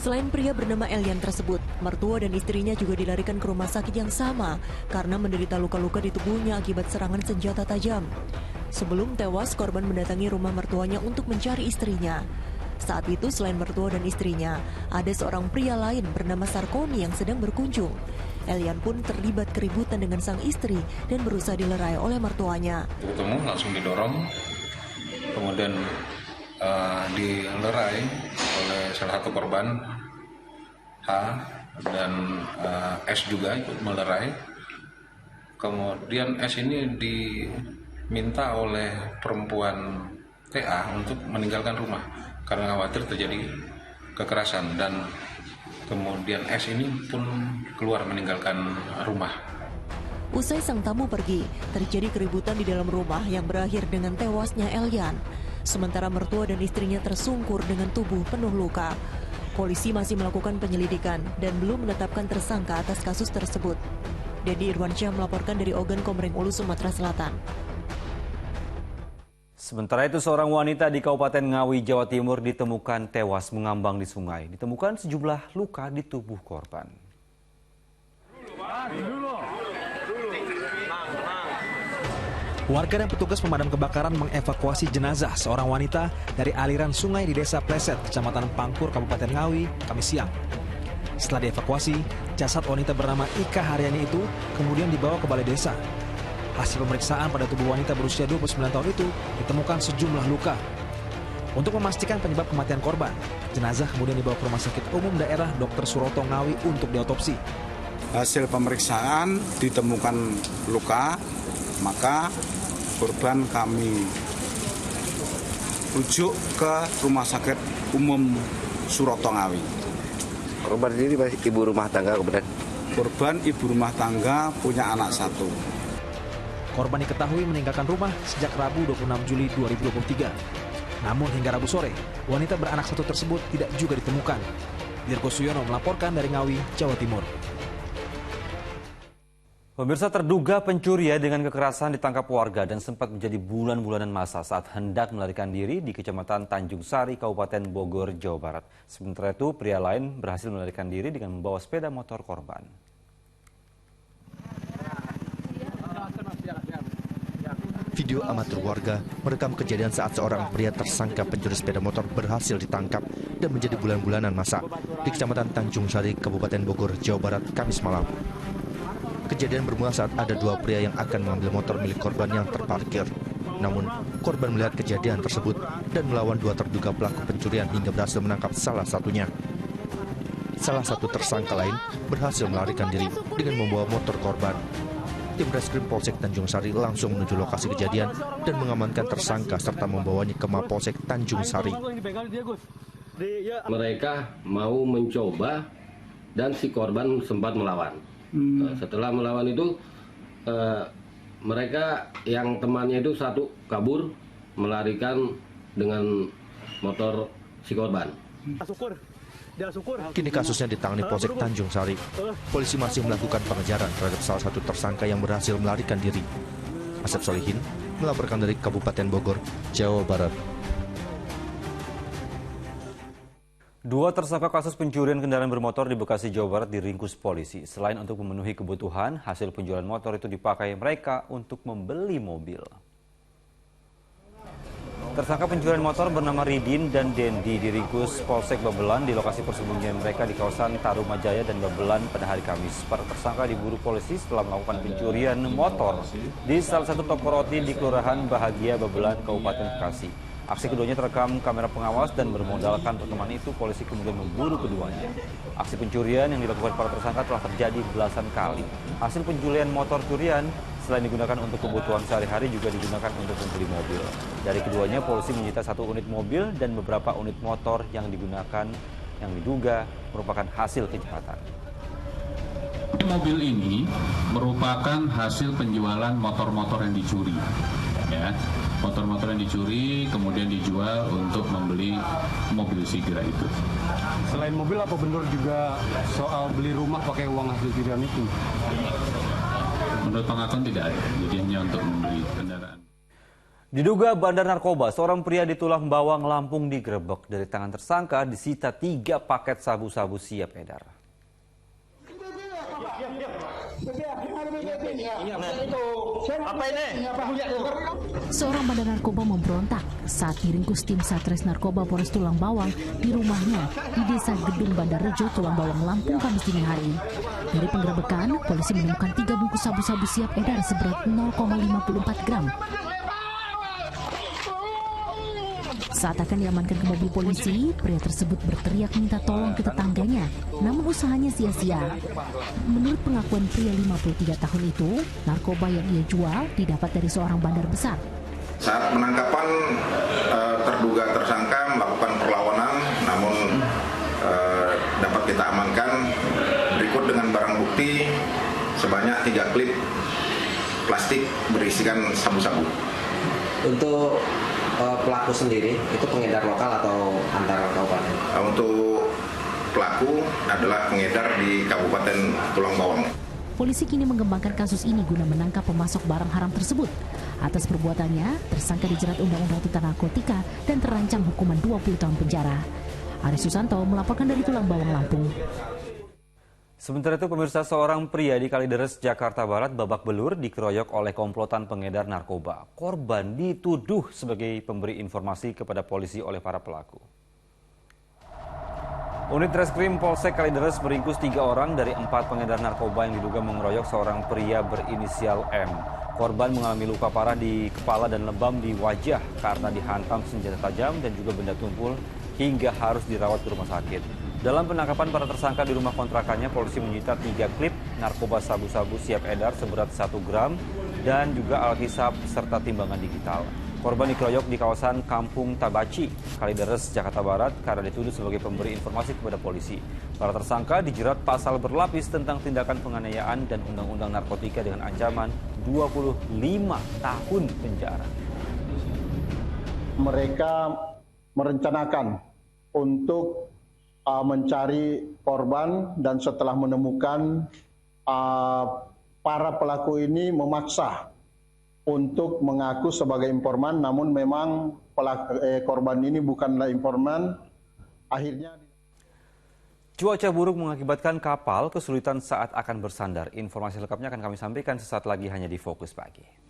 Selain pria bernama Elian tersebut, mertua dan istrinya juga dilarikan ke rumah sakit yang sama karena menderita luka-luka di tubuhnya akibat serangan senjata tajam. Sebelum tewas, korban mendatangi rumah mertuanya untuk mencari istrinya. Saat itu selain mertua dan istrinya, ada seorang pria lain bernama Sarkoni yang sedang berkunjung. Elian pun terlibat keributan dengan sang istri dan berusaha dilerai oleh mertuanya. Ketemu langsung didorong, kemudian dilerai oleh salah satu korban H dan S juga ikut melerai. Kemudian S ini diminta oleh perempuan TA untuk meninggalkan rumah karena khawatir terjadi kekerasan, dan kemudian S ini pun keluar meninggalkan rumah. Usai sang tamu pergi, terjadi keributan di dalam rumah yang berakhir dengan tewasnya Elian. Sementara mertua dan istrinya tersungkur dengan tubuh penuh luka. Polisi masih melakukan penyelidikan dan belum menetapkan tersangka atas kasus tersebut. Dedi Irwansyah melaporkan dari Ogan Komering Ulu, Sumatera Selatan. Sementara itu, seorang wanita di Kabupaten Ngawi, Jawa Timur ditemukan tewas mengambang di sungai. Ditemukan sejumlah luka di tubuh korban. Warga dan petugas pemadam kebakaran mengevakuasi jenazah seorang wanita dari aliran sungai di Desa Pleset, Kecamatan Pangkur, Kabupaten Ngawi, Kamis siang. Setelah dievakuasi, jasad wanita bernama Ika Haryani itu kemudian dibawa ke balai desa. Hasil pemeriksaan pada tubuh wanita berusia 29 tahun itu ditemukan sejumlah luka. Untuk memastikan penyebab kematian korban, jenazah kemudian dibawa ke Rumah Sakit Umum Daerah Dr. Suroto Ngawi untuk diotopsi. Hasil pemeriksaan ditemukan luka, maka korban kami rujuk ke Rumah Sakit Umum Suroto Ngawi. Korban ini ibu rumah tangga kemudian? Korban ibu rumah tangga, punya anak satu. Korban diketahui meninggalkan rumah sejak Rabu 26 Juli 2023. Namun hingga Rabu sore, wanita beranak satu tersebut tidak juga ditemukan. Dirgo Suyono melaporkan dari Ngawi, Jawa Timur. Pemirsa, terduga pencuri dengan kekerasan ditangkap warga dan sempat menjadi bulan-bulanan masa saat hendak melarikan diri di Kecamatan Tanjung Sari, Kabupaten Bogor, Jawa Barat. Sementara itu, pria lain berhasil melarikan diri dengan membawa sepeda motor korban. Video amatir warga merekam kejadian saat seorang pria tersangka pencuri sepeda motor berhasil ditangkap dan menjadi bulan-bulanan masa di Kecamatan Tanjung Sari, Kabupaten Bogor, Jawa Barat, Kamis malam. Kejadian bermula saat ada dua pria yang akan mengambil motor milik korban yang terparkir. Namun, korban melihat kejadian tersebut dan melawan dua terduga pelaku pencurian hingga berhasil menangkap salah satunya. Salah satu tersangka lain berhasil melarikan diri dengan membawa motor korban. Tim Reskrim Polsek Tanjung Sari langsung menuju lokasi kejadian dan mengamankan tersangka serta membawanya ke Mapolsek Tanjung Sari. Mereka mau mencoba dan si korban sempat melawan. Setelah melawan itu mereka yang temannya itu satu kabur melarikan dengan motor si korban. Kini kasusnya ditangani Polsek Tanjung Sari. Polisi masih melakukan pengejaran terhadap salah satu tersangka yang berhasil melarikan diri. Asep Solihin melaporkan dari Kabupaten Bogor, Jawa Barat. Dua tersangka kasus pencurian kendaraan bermotor di Bekasi, Jawa Barat diringkus polisi. Selain untuk memenuhi kebutuhan, hasil penjualan motor itu dipakai mereka untuk membeli mobil. Tersangka pencurian motor bernama Ridin dan Dendi diringkus Polsek Babelan di lokasi persembunyian mereka di kawasan Tarumajaya dan Babelan pada hari Kamis. Para tersangka diburu polisi setelah melakukan pencurian motor di salah satu toko roti di Kelurahan Bahagia, Babelan, Kabupaten Bekasi. Aksi keduanya terekam kamera pengawas dan bermodalkan rekaman itu, polisi kemudian memburu keduanya. Aksi pencurian yang dilakukan para tersangka telah terjadi belasan kali. Hasil penjualan motor curian selain digunakan untuk kebutuhan sehari-hari juga digunakan untuk membeli mobil. Dari keduanya, polisi menyita 1 unit mobil dan beberapa unit motor yang digunakan yang diduga merupakan hasil kejahatan. Mobil ini merupakan hasil penjualan motor-motor yang dicuri. Ya, motor-motor yang dicuri kemudian dijual untuk membeli mobil Sigra itu. Selain mobil, apa benar juga soal beli rumah pakai uang hasil curian itu? Menurut pengakuan tidak ada, jadi hanya untuk membeli kendaraan. Diduga bandar narkoba, seorang pria di Tulang Bawang, Lampung digerebek. Dari tangan tersangka disita 3 paket sabu-sabu siap edar. Seorang bandar narkoba memberontak saat diringkus tim Satres Narkoba Polres Tulang Bawang di rumahnya di Desa Gedung Bandar Rejo, Tulang Bawang, Lampung, Kamis dini hari. Dari penggerebekan, polisi menemukan 3 bungkus sabu-sabu siap edar seberat 0,54 gram. Saat akan diamankan ke mobil polisi, pria tersebut berteriak minta tolong ke tetangganya, namun usahanya sia-sia. Menurut pengakuan pria 53 tahun itu, narkoba yang ia jual didapat dari seorang bandar besar. Saat penangkapan, terduga tersangka melakukan perlawanan, namun dapat kita amankan berikut dengan barang bukti sebanyak 3 klip plastik berisikan sabu-sabu. Untuk pelaku sendiri itu pengedar lokal atau antar kabupaten? Untuk pelaku adalah pengedar di Kabupaten Tulang Bawang. Polisi kini mengembangkan kasus ini guna menangkap pemasok barang haram tersebut. Atas perbuatannya, tersangka dijerat Undang-Undang Tentang Narkotika dan terancam hukuman 20 tahun penjara. Aris Susanto melaporkan dari Tulang Bawang, Lampung. Sementara itu, pemirsa, seorang pria di Kalideres, Jakarta Barat babak belur dikeroyok oleh komplotan pengedar narkoba. Korban dituduh sebagai pemberi informasi kepada polisi oleh para pelaku. Unit Reskrim Polsek Kalideres meringkus 3 orang dari 4 pengedar narkoba yang diduga mengeroyok seorang pria berinisial M. Korban mengalami luka parah di kepala dan lebam di wajah karena dihantam senjata tajam dan juga benda tumpul hingga harus dirawat ke rumah sakit. Dalam penangkapan para tersangka di rumah kontrakannya, polisi menyita 3 klip narkoba sabu-sabu siap edar seberat 1 gram dan juga alat hisap serta timbangan digital. Korban dikeroyok di kawasan Kampung Tabaci, Kalideres, Jakarta Barat karena dituduh sebagai pemberi informasi kepada polisi. Para tersangka dijerat pasal berlapis tentang tindakan penganiayaan dan Undang-Undang Narkotika dengan ancaman 25 tahun penjara. Mereka merencanakan untuk mencari korban dan setelah menemukan para pelaku ini memaksa untuk mengaku sebagai informan, namun memang korban ini bukanlah informan. Akhirnya cuaca buruk mengakibatkan kapal kesulitan saat akan bersandar. Informasi lengkapnya akan kami sampaikan sesaat lagi hanya di Fokus Pagi.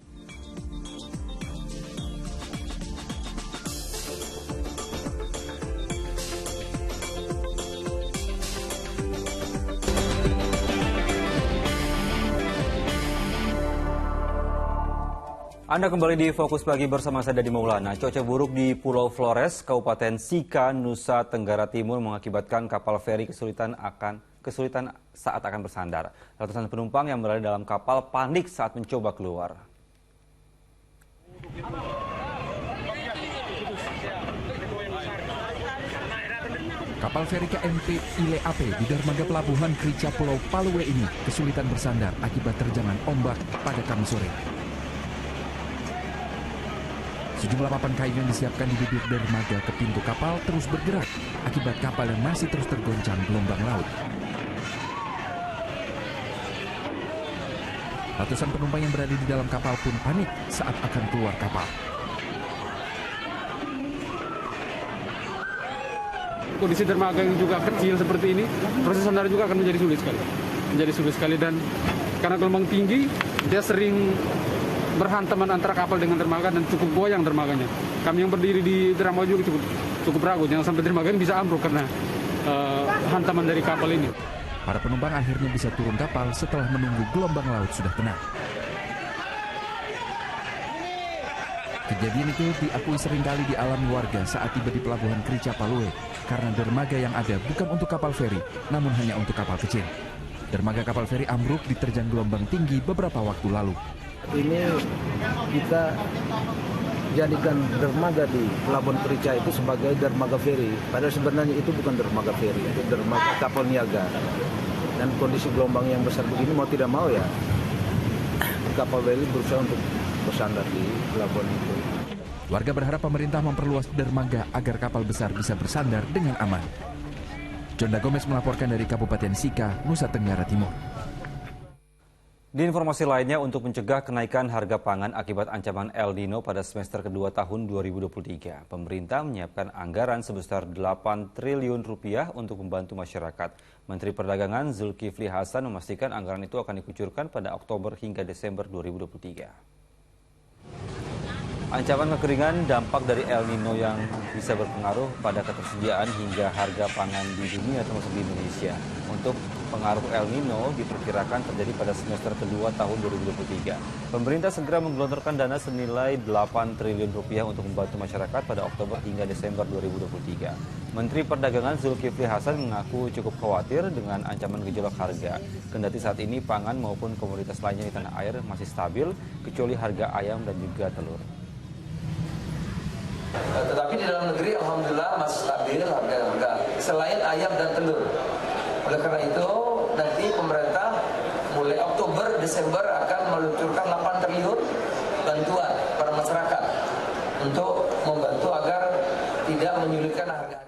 Anda kembali di Fokus Pagi bersama saya Dadi Maulana. Cuaca buruk di Pulau Flores, Kabupaten Sika, Nusa Tenggara Timur mengakibatkan kapal feri kesulitan saat akan bersandar. Ratusan penumpang yang berada dalam kapal panik saat mencoba keluar. Kapal feri KMP Ile Ape di dermaga pelabuhan Krica Pulau Paluwe ini kesulitan bersandar akibat terjangan ombak pada Kamis sore. Sejumlah papan kayu yang disiapkan di bibir dermaga ke pintu kapal terus bergerak akibat kapal yang masih terus tergoncang gelombang laut. Ratusan penumpang yang berada di dalam kapal pun panik saat akan keluar kapal. Kondisi dermaga yang juga kecil seperti ini, proses sandar juga akan menjadi sulit sekali. Dan karena gelombang tinggi, dia sering berhantaman antara kapal dengan dermaga dan cukup goyang dermaganya. Kami yang berdiri di dermaga juga cukup ragu, jangan sampai dermaga ini bisa ambruk karena hantaman dari kapal ini. Para penumpang akhirnya bisa turun kapal setelah menunggu gelombang laut sudah tenang. Kejadian itu diakui seringkali dialami warga saat tiba di pelabuhan Krica Paluwe karena dermaga yang ada bukan untuk kapal feri, namun hanya untuk kapal kecil. Dermaga kapal feri ambruk diterjang gelombang tinggi beberapa waktu lalu. Ini kita jadikan dermaga di Pelabuhan Krica itu sebagai dermaga feri. Padahal sebenarnya itu bukan dermaga feri, itu dermaga kapal niaga. Dan kondisi gelombang yang besar begini mau tidak mau ya kapal feri berusaha untuk bersandar di pelabuhan itu. Warga berharap pemerintah memperluas dermaga agar kapal besar bisa bersandar dengan aman. Jonda Gomez melaporkan dari Kabupaten Sika, Nusa Tenggara Timur. Di informasi lainnya, untuk mencegah kenaikan harga pangan akibat ancaman El Nino pada semester kedua tahun 2023, pemerintah menyiapkan anggaran sebesar 8 triliun rupiah untuk membantu masyarakat. Menteri Perdagangan Zulkifli Hasan memastikan anggaran itu akan dikucurkan pada Oktober hingga Desember 2023. Ancaman kekeringan dampak dari El Nino yang bisa berpengaruh pada ketersediaan hingga harga pangan di dunia termasuk di Indonesia. Untuk pengaruh El Nino diperkirakan terjadi pada semester kedua tahun 2023. Pemerintah segera menggelontorkan dana senilai 8 triliun rupiah untuk membantu masyarakat pada Oktober hingga Desember 2023. Menteri Perdagangan Zulkifli Hasan mengaku cukup khawatir dengan ancaman gejolak harga. Kendati saat ini pangan maupun komoditas lainnya di tanah air masih stabil, kecuali harga ayam dan juga telur. Tetapi di dalam negeri alhamdulillah masih stabil harga-harga selain ayam dan telur. Oleh karena itu nanti pemerintah mulai Oktober Desember akan meluncurkan 8 triliun bantuan para masyarakat untuk membantu agar tidak menyulitkan harga.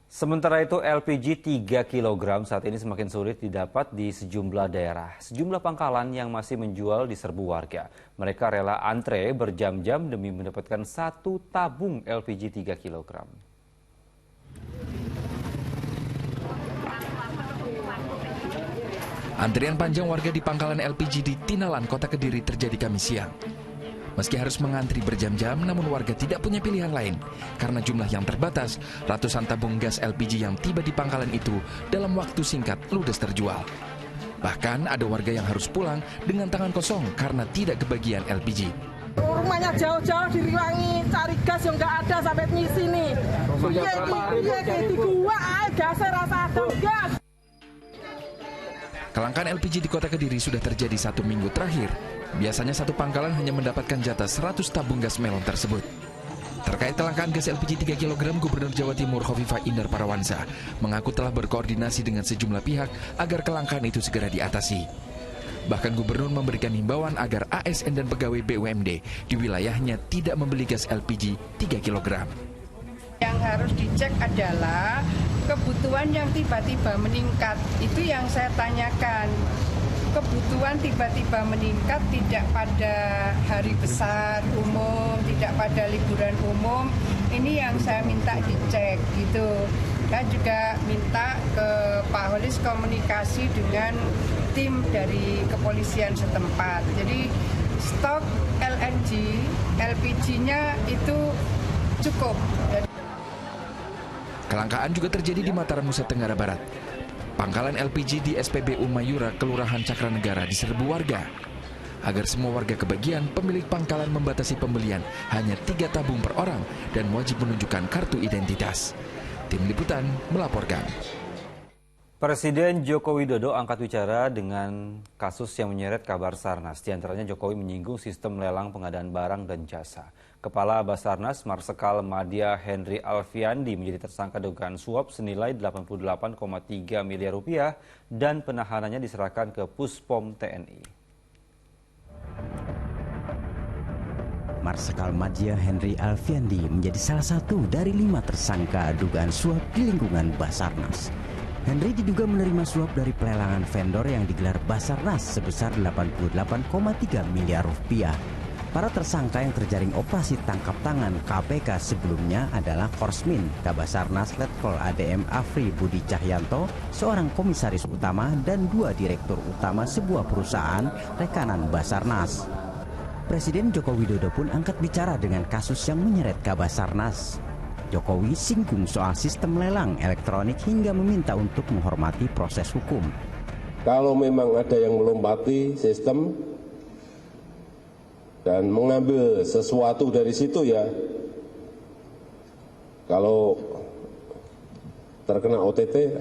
Sementara itu LPG 3 kg saat ini semakin sulit didapat di sejumlah daerah. Sejumlah pangkalan yang masih menjual diserbu warga. Mereka rela antre berjam-jam demi mendapatkan 1 tabung LPG 3 kg. Antrian panjang warga di pangkalan LPG di Tinalan, Kota Kediri terjadi Kamis siang. Meski harus mengantri berjam-jam, namun warga tidak punya pilihan lain. Karena jumlah yang terbatas, ratusan tabung gas LPG yang tiba di pangkalan itu dalam waktu singkat ludes terjual. Bahkan ada warga yang harus pulang dengan tangan kosong karena tidak kebagian LPG. Rumahnya jauh-jauh diriwangi, cari gas yang nggak ada sampai di sini. Iya, di gua gasnya rasa ada gas. Kelangkaan LPG di Kota Kediri sudah terjadi 1 minggu terakhir. Biasanya satu pangkalan hanya mendapatkan jatah 100 tabung gas melon tersebut. Terkait kelangkaan gas LPG 3 kg, Gubernur Jawa Timur Khofifah Indar Parawansa mengaku telah berkoordinasi dengan sejumlah pihak agar kelangkaan itu segera diatasi. Bahkan Gubernur memberikan himbauan agar ASN dan pegawai BUMD di wilayahnya tidak membeli gas LPG 3 kg. Yang harus dicek adalah kebutuhan yang tiba-tiba meningkat. Itu yang saya tanyakan. Kebutuhan tiba-tiba meningkat tidak pada hari besar umum, tidak pada liburan umum. Ini yang saya minta dicek gitu. Saya juga minta ke Pak Holis komunikasi dengan tim dari kepolisian setempat. Jadi stok LPG-nya itu cukup. Kelangkaan juga terjadi di Mataram, Nusa Tenggara Barat. Pangkalan LPG di SPBU Mayura, Kelurahan Cakranegara diserbu warga. Agar semua warga kebagian, pemilik pangkalan membatasi pembelian hanya 3 tabung per orang dan wajib menunjukkan kartu identitas. Tim Liputan melaporkan. Presiden Joko Widodo angkat bicara dengan kasus yang menyeret kabar Basarnas. Di antaranya Jokowi menyinggung sistem lelang pengadaan barang dan jasa. Kepala Basarnas Marsikal Madya Henry Alfiandi menjadi tersangka dugaan suap senilai 88,3 miliar rupiah dan penahanannya diserahkan ke Puspom TNI. Marsikal Madya Henry Alfiandi menjadi salah satu dari 5 tersangka dugaan suap di lingkungan Basarnas. Henry diduga menerima suap dari pelelangan vendor yang digelar Basarnas sebesar 88,3 miliar rupiah. Para tersangka yang terjaring operasi tangkap tangan KPK sebelumnya adalah Korsmin, Kabasarnas Letkol ADM Afri Budi Cahyanto, seorang komisaris utama dan 2 direktur utama sebuah perusahaan rekanan Basarnas. Presiden Joko Widodo pun angkat bicara dengan kasus yang menyeret Kabasarnas. Jokowi singgung soal sistem lelang elektronik hingga meminta untuk menghormati proses hukum. Kalau memang ada yang melompati sistem dan mengambil sesuatu dari situ, ya kalau terkena OTT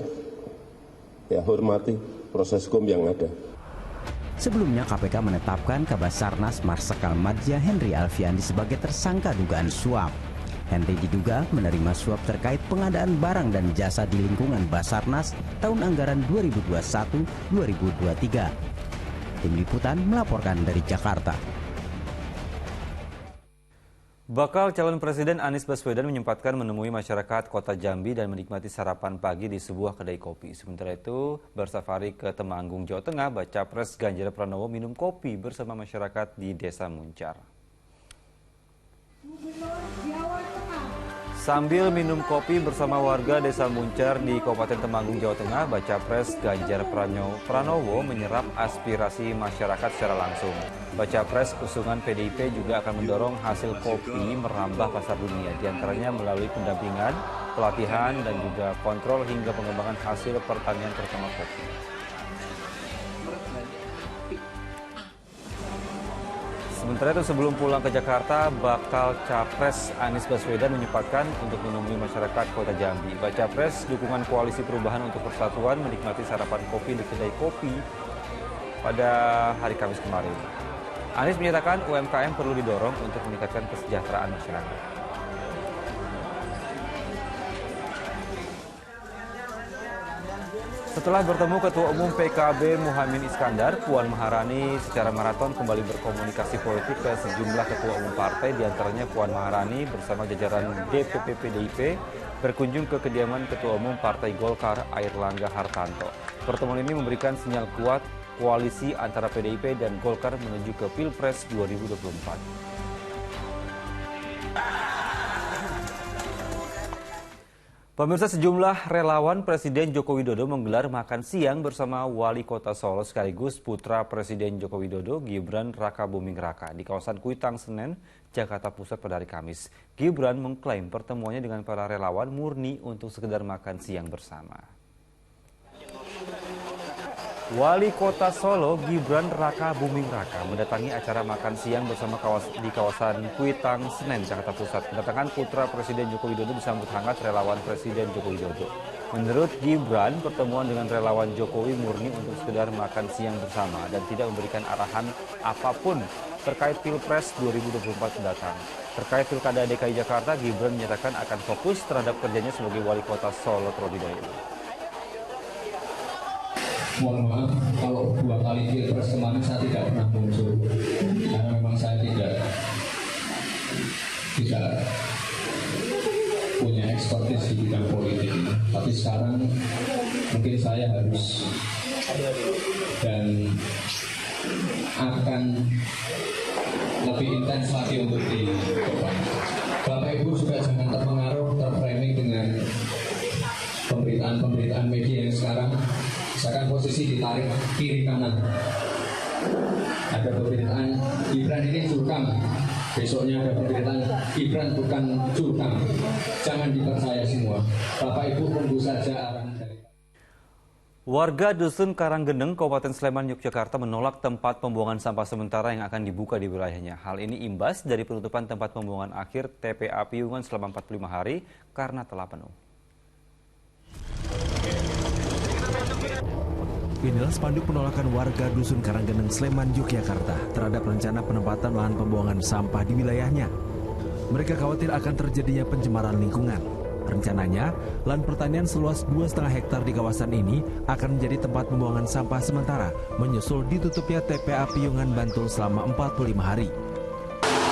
ya hormati proses hukum yang ada. Sebelumnya KPK menetapkan Kabasarnas Marsikal Madya Henry Alfiandi sebagai tersangka dugaan suap. Henry diduga menerima suap terkait pengadaan barang dan jasa di lingkungan Basarnas tahun anggaran 2021-2023. Tim Liputan melaporkan dari Jakarta. Bakal calon Presiden Anies Baswedan menyempatkan menemui masyarakat Kota Jambi dan menikmati sarapan pagi di sebuah kedai kopi. Sementara itu, bersafari ke Temanggung, Jawa Tengah, Baca Pres Ganjar Pranowo minum kopi bersama masyarakat di Desa Muncar. Sambil minum kopi bersama warga Desa Muncar di Kabupaten Temanggung, Jawa Tengah, Baca Pres Ganjar Pranowo menyerap aspirasi masyarakat secara langsung. Baca Pres usungan PDIP juga akan mendorong hasil kopi merambah pasar dunia, diantaranya melalui pendampingan, pelatihan, dan juga kontrol hingga pengembangan hasil pertanian terutama kopi. Sementara itu sebelum pulang ke Jakarta, bakal Capres Anies Baswedan menyempatkan untuk menemui masyarakat Kota Jambi. Baca Pres dukungan Koalisi Perubahan untuk Persatuan menikmati sarapan kopi di kedai kopi pada hari Kamis kemarin. Anies menyatakan UMKM perlu didorong untuk meningkatkan kesejahteraan masyarakat. Setelah bertemu Ketua Umum PKB Muhaimin Iskandar, Puan Maharani secara maraton kembali berkomunikasi politik ke sejumlah ketua umum partai, diantaranya Puan Maharani bersama jajaran DPP PDIP berkunjung ke kediaman Ketua Umum Partai Golkar Airlangga Hartarto. Pertemuan ini memberikan sinyal kuat koalisi antara PDIP dan Golkar menuju ke Pilpres 2024. Pemirsa, sejumlah relawan Presiden Joko Widodo menggelar makan siang bersama Wali Kota Solo sekaligus putra Presiden Joko Widodo, Gibran Rakabuming Raka, di kawasan Kuitang, Senen, Jakarta Pusat pada hari Kamis. Gibran mengklaim pertemuannya dengan para relawan murni untuk sekedar makan siang bersama. Wali Kota Solo Gibran Rakabuming Raka mendatangi acara makan siang bersama di kawasan Kuitang, Senen, Jakarta Pusat. Kedatangan putra Presiden Joko Widodo disambut hangat relawan Presiden Joko Widodo. Menurut Gibran, pertemuan dengan relawan Jokowi murni untuk sekedar makan siang bersama dan tidak memberikan arahan apapun terkait Pilpres 2024 mendatang. Terkait Pilkada DKI Jakarta, Gibran menyatakan akan fokus terhadap kerjanya sebagai Wali Kota Solo terlebih dahulu. Mohon maaf kalau 2 kali Pilpres kemarin saya tidak pernah muncul karena memang saya tidak punya ekspertis di bidang politik. Tapi sekarang mungkin saya harus dan akan lebih intens lagi untuk di depan. Bapak Ibu juga jangan terpengaruh, terframing dengan pemberitaan media yang sekarang. Misalkan posisi ditarik kiri kanan, ada pemberitaan Gibran ini curkam, besoknya ada pemberitaan Gibran bukan curkam. Jangan dipercaya semua. Bapak Ibu tunggu saja arahan dari. Warga Dusun Karanggeneng, Kabupaten Sleman, Yogyakarta menolak tempat pembuangan sampah sementara yang akan dibuka di wilayahnya. Hal ini imbas dari penutupan tempat pembuangan akhir TPA Piungan selama 45 hari karena telah penuh. Inilah spanduk penolakan warga Dusun Karanggeneng, Sleman, Yogyakarta terhadap rencana penempatan lahan pembuangan sampah di wilayahnya. Mereka khawatir akan terjadinya pencemaran lingkungan. Rencananya, lahan pertanian seluas 2,5 hektar di kawasan ini akan menjadi tempat pembuangan sampah sementara, menyusul ditutupnya TPA Piungan, Bantul selama 45 hari.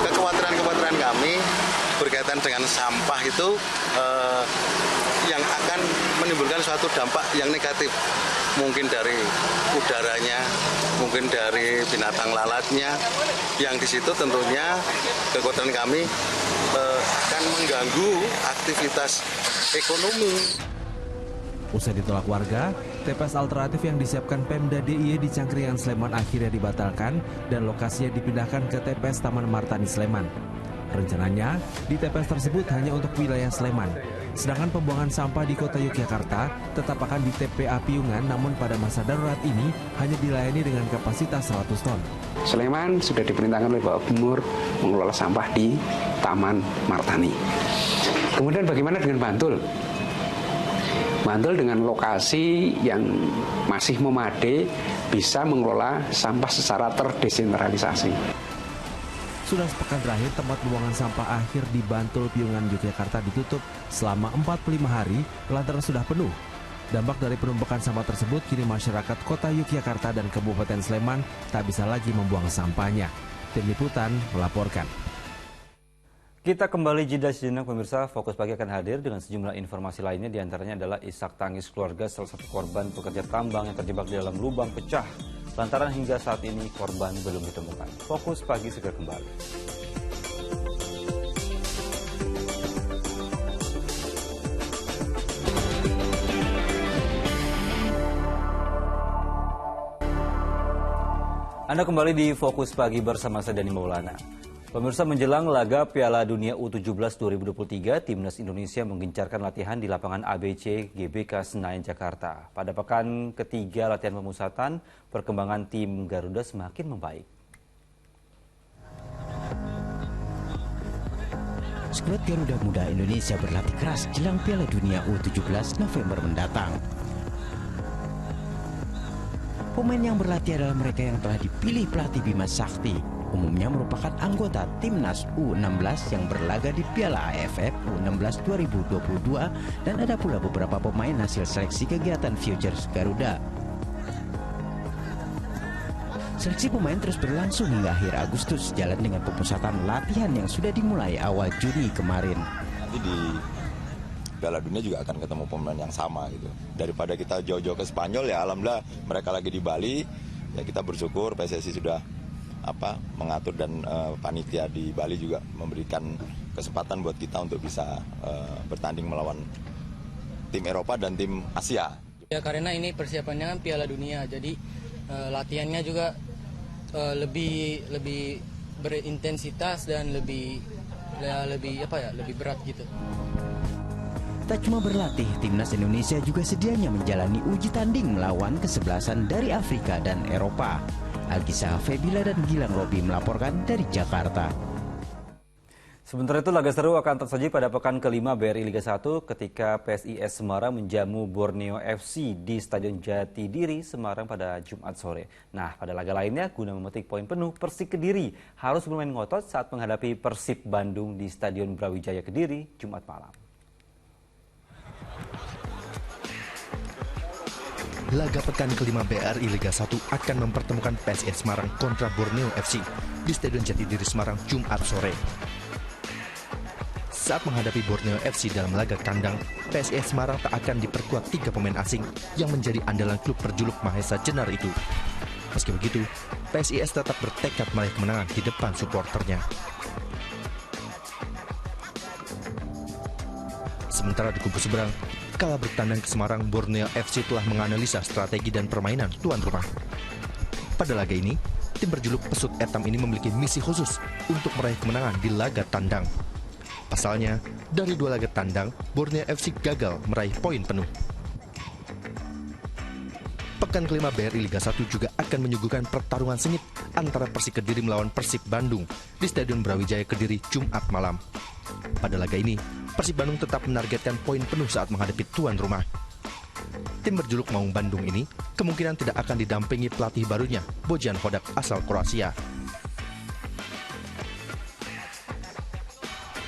Kekhawatiran kami berkaitan dengan sampah itu yang akan menimbulkan suatu dampak yang negatif. Mungkin dari udaranya, mungkin dari binatang lalatnya, yang di situ tentunya kekhawatiran kami akan mengganggu aktivitas ekonomi. Usai ditolak warga, TPS alternatif yang disiapkan Pemda DIY di Cangkringan, Sleman akhirnya dibatalkan dan lokasinya dipindahkan ke TPS Taman Martani, Sleman. Rencananya, di TPS tersebut hanya untuk wilayah Sleman. Sedangkan pembuangan sampah di kota Yogyakarta tetap akan di TPA Piungan, namun pada masa darurat ini hanya dilayani dengan kapasitas 100 ton. Sleman sudah diperintahkan oleh Bapak Gubernur mengelola sampah di Taman Martani. Kemudian bagaimana dengan Bantul? Bantul dengan lokasi yang masih memadai bisa mengelola sampah secara terdesentralisasi. Sudah sepekan terakhir tempat pembuangan sampah akhir di Bantul Piungan, Yogyakarta ditutup selama 45 hari lantaran sudah penuh. Dampak dari penumpukan sampah tersebut kini masyarakat kota Yogyakarta dan Kabupaten Sleman tak bisa lagi membuang sampahnya. Tim Liputan melaporkan. Kita kembali jeda sejenak pemirsa, Fokus Pagi akan hadir dengan sejumlah informasi lainnya, diantaranya adalah isak tangis keluarga salah satu korban pekerja tambang yang terjebak di dalam lubang pecah. Lantaran hingga saat ini korban belum ditemukan. Fokus Pagi segera kembali. Anda kembali di Fokus Pagi bersama saya Dani Maulana. Pemirsa, menjelang laga Piala Dunia U17 2023, Timnas Indonesia menggencarkan latihan di lapangan ABC GBK Senayan, Jakarta. Pada pekan ketiga latihan pemusatan, perkembangan tim Garuda semakin membaik. Skuad Garuda Muda Indonesia berlatih keras jelang Piala Dunia U17 November mendatang. Pemain yang berlatih adalah mereka yang telah dipilih pelatih Bima Sakti. Umumnya merupakan anggota Timnas U16 yang berlaga di Piala AFF U16 2022 dan ada pula beberapa pemain hasil seleksi kegiatan Futures Garuda. Seleksi pemain terus berlangsung hingga akhir Agustus, jalan dengan pemusatan latihan yang sudah dimulai awal Juni kemarin. Nanti di Piala Dunia juga akan ketemu pemain yang sama gitu. Daripada kita jauh-jauh ke Spanyol, ya alhamdulillah mereka lagi di Bali, ya kita bersyukur PSSI sudah mengatur dan panitia di Bali juga memberikan kesempatan buat kita untuk bisa bertanding melawan tim Eropa dan tim Asia. Ya karena ini persiapannya kan Piala Dunia, jadi latihannya juga lebih berintensitas dan lebih berat gitu. Tak cuma berlatih, Timnas Indonesia juga sedianya menjalani uji tanding melawan kesebelasan dari Afrika dan Eropa. Alkisah Febila dan Gilang Robi melaporkan dari Jakarta. Sementara itu, laga seru akan tersaji pada pekan kelima BRI Liga 1 ketika PSIS Semarang menjamu Borneo FC di Stadion Jatidiri, Semarang pada Jumat sore. Nah, pada laga lainnya, guna memetik poin penuh, Persik Kediri harus bermain ngotot saat menghadapi Persib Bandung di Stadion Brawijaya Kediri, Jumat malam. Laga pekan kelima BRI Liga 1 akan mempertemukan PSIS Semarang kontra Borneo FC di Stadion Jatidiri Semarang Jumat sore. Saat menghadapi Borneo FC dalam laga kandang, PSIS Semarang tak akan diperkuat 3 pemain asing yang menjadi andalan klub berjuluk Mahesa Jenar itu. Meski begitu, PSIS tetap bertekad meraih kemenangan di depan suporternya. Sementara di kubu seberang, kala bertandang ke Semarang, Borneo FC telah menganalisa strategi dan permainan tuan rumah. Pada laga ini, tim berjuluk Pesut Etam ini memiliki misi khusus untuk meraih kemenangan di laga tandang. Pasalnya, dari 2 laga tandang, Borneo FC gagal meraih poin penuh. Pekan kelima BRI Liga 1 juga akan menyuguhkan pertarungan sengit antara Persik Kediri melawan Persib Bandung di Stadion Brawijaya Kediri Jumat malam. Pada laga ini, Persib Bandung tetap menargetkan poin penuh saat menghadapi tuan rumah. Tim berjuluk Maung Bandung ini kemungkinan tidak akan didampingi pelatih barunya, Bojan Hodak asal Kroasia.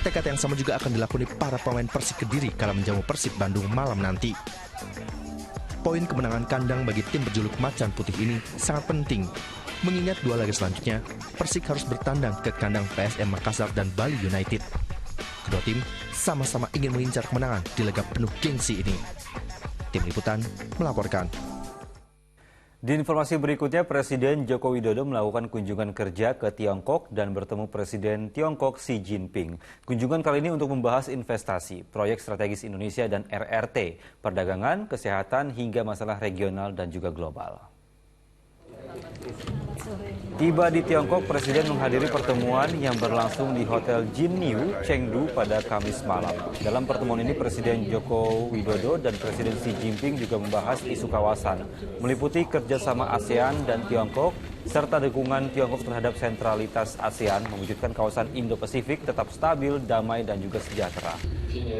Tekad yang sama juga akan dilakoni para pemain Persik Kediri kala menjamu Persib Bandung malam nanti. Poin kemenangan kandang bagi tim berjuluk Macan Putih ini sangat penting, mengingat 2 laga selanjutnya Persik harus bertandang ke kandang PSM Makassar dan Bali United. Kedua tim sama-sama ingin mengincar kemenangan di laga penuh gengsi ini. Tim Liputan melaporkan. Di informasi berikutnya, Presiden Joko Widodo melakukan kunjungan kerja ke Tiongkok dan bertemu Presiden Tiongkok Xi Jinping. Kunjungan kali ini untuk membahas investasi, proyek strategis Indonesia dan RRT, perdagangan, kesehatan, hingga masalah regional dan juga global. Tiba di Tiongkok, Presiden menghadiri pertemuan yang berlangsung di Hotel Jinniu, Chengdu pada Kamis malam. Dalam pertemuan ini, Presiden Joko Widodo dan Presiden Xi Jinping juga membahas isu kawasan, meliputi kerjasama ASEAN dan Tiongkok, serta dukungan Tiongkok terhadap sentralitas ASEAN, mewujudkan kawasan Indo-Pasifik tetap stabil, damai, dan juga sejahtera.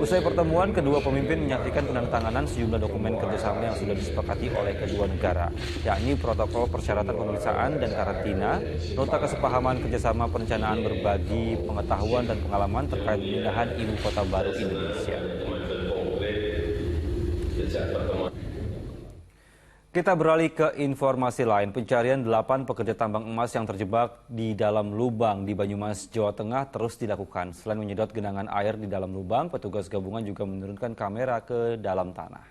Usai pertemuan, kedua pemimpin menyaksikan penandatanganan sejumlah dokumen kerjasama yang sudah disepakati oleh kedua negara, yakni protokol persyaratan pemeriksaan dan karantina, nota kesepahaman kerjasama perencanaan berbagi pengetahuan dan pengalaman terkait pemindahan ibu kota baru Indonesia. Kita beralih ke informasi lain. Pencarian 8 pekerja tambang emas yang terjebak di dalam lubang di Banyumas, Jawa Tengah terus dilakukan. Selain menyedot genangan air di dalam lubang, petugas gabungan juga menurunkan kamera ke dalam tanah.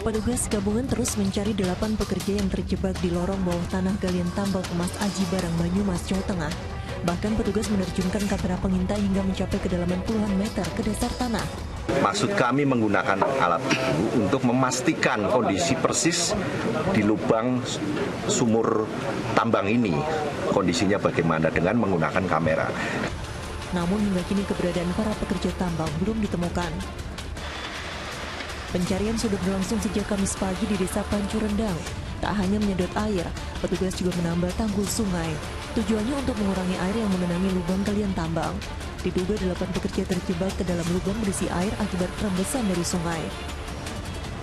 Petugas gabungan terus mencari 8 pekerja yang terjebak di lorong bawah tanah galian tambang emas Aji Barang, Banyumas, Jawa Tengah. Bahkan petugas menerjunkan kamera pengintai hingga mencapai kedalaman puluhan meter ke dasar tanah. Maksud kami menggunakan alat itu untuk memastikan kondisi persis di lubang sumur tambang ini. Kondisinya bagaimana dengan menggunakan kamera. Namun hingga kini keberadaan para pekerja tambang belum ditemukan. Pencarian sudah berlangsung sejak Kamis pagi di Desa Pancurendang. Tak hanya menyedot air, petugas juga menambah tanggul sungai. Tujuannya untuk mengurangi air yang mengenangi lubang galian tambang. Diduga 8 pekerja terjebak ke dalam lubang berisi air akibat rembesan dari sungai.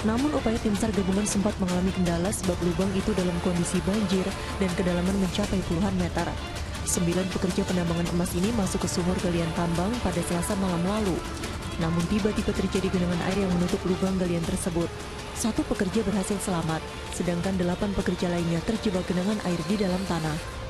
Namun upaya tim SAR gabungan sempat mengalami kendala sebab lubang itu dalam kondisi banjir dan kedalaman mencapai puluhan meter. 9 pekerja penambangan emas ini masuk ke sumur galian tambang pada Selasa malam lalu. Namun tiba-tiba terjadi genangan air yang menutup lubang galian tersebut. 1 pekerja berhasil selamat, sedangkan 8 pekerja lainnya terjebak genangan air di dalam tanah.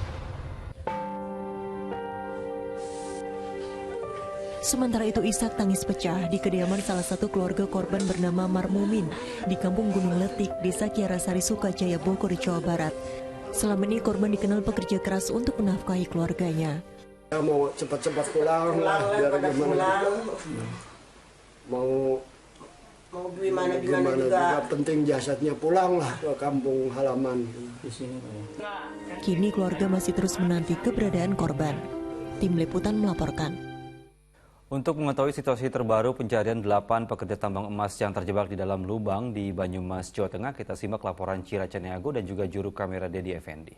Sementara itu isak tangis pecah di kediaman salah satu keluarga korban bernama Marmumin di Kampung Gunung Letik, Desa Kiarasari, Sukajaya, Bogor, Jawa Barat. Selama ini korban dikenal pekerja keras untuk menafkahi keluarganya. Mau cepat-cepat pulang lah, biar gimana mau gimana juga penting jasadnya pulang lah ke kampung halaman di sini. Kini keluarga masih terus menanti keberadaan korban. Tim Liputan melaporkan. Untuk mengetahui situasi terbaru pencarian 8 pekerja tambang emas yang terjebak di dalam lubang di Banyumas, Jawa Tengah, kita simak laporan Cira Caniago dan juga juru kamera Dedi Effendi.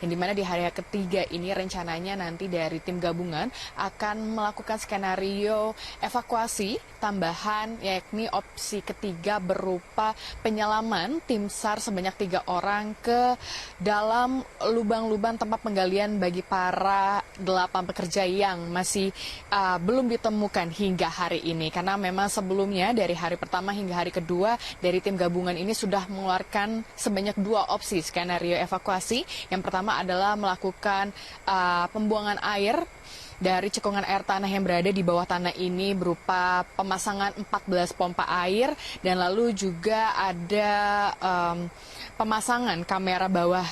Yang dimana di hari ketiga ini rencananya nanti dari tim gabungan akan melakukan skenario evakuasi tambahan, yakni opsi ketiga berupa penyelaman tim SAR sebanyak 3 orang ke dalam lubang-lubang tempat penggalian bagi para 8 pekerja yang masih belum ditemukan hingga hari ini. Karena memang sebelumnya dari hari pertama hingga hari kedua dari tim gabungan ini sudah mengeluarkan sebanyak 2 opsi skenario evakuasi. Yang pertama adalah melakukan pembuangan air dari cekungan air tanah yang berada di bawah tanah ini berupa pemasangan 14 pompa air dan lalu juga ada pemasangan kamera bawah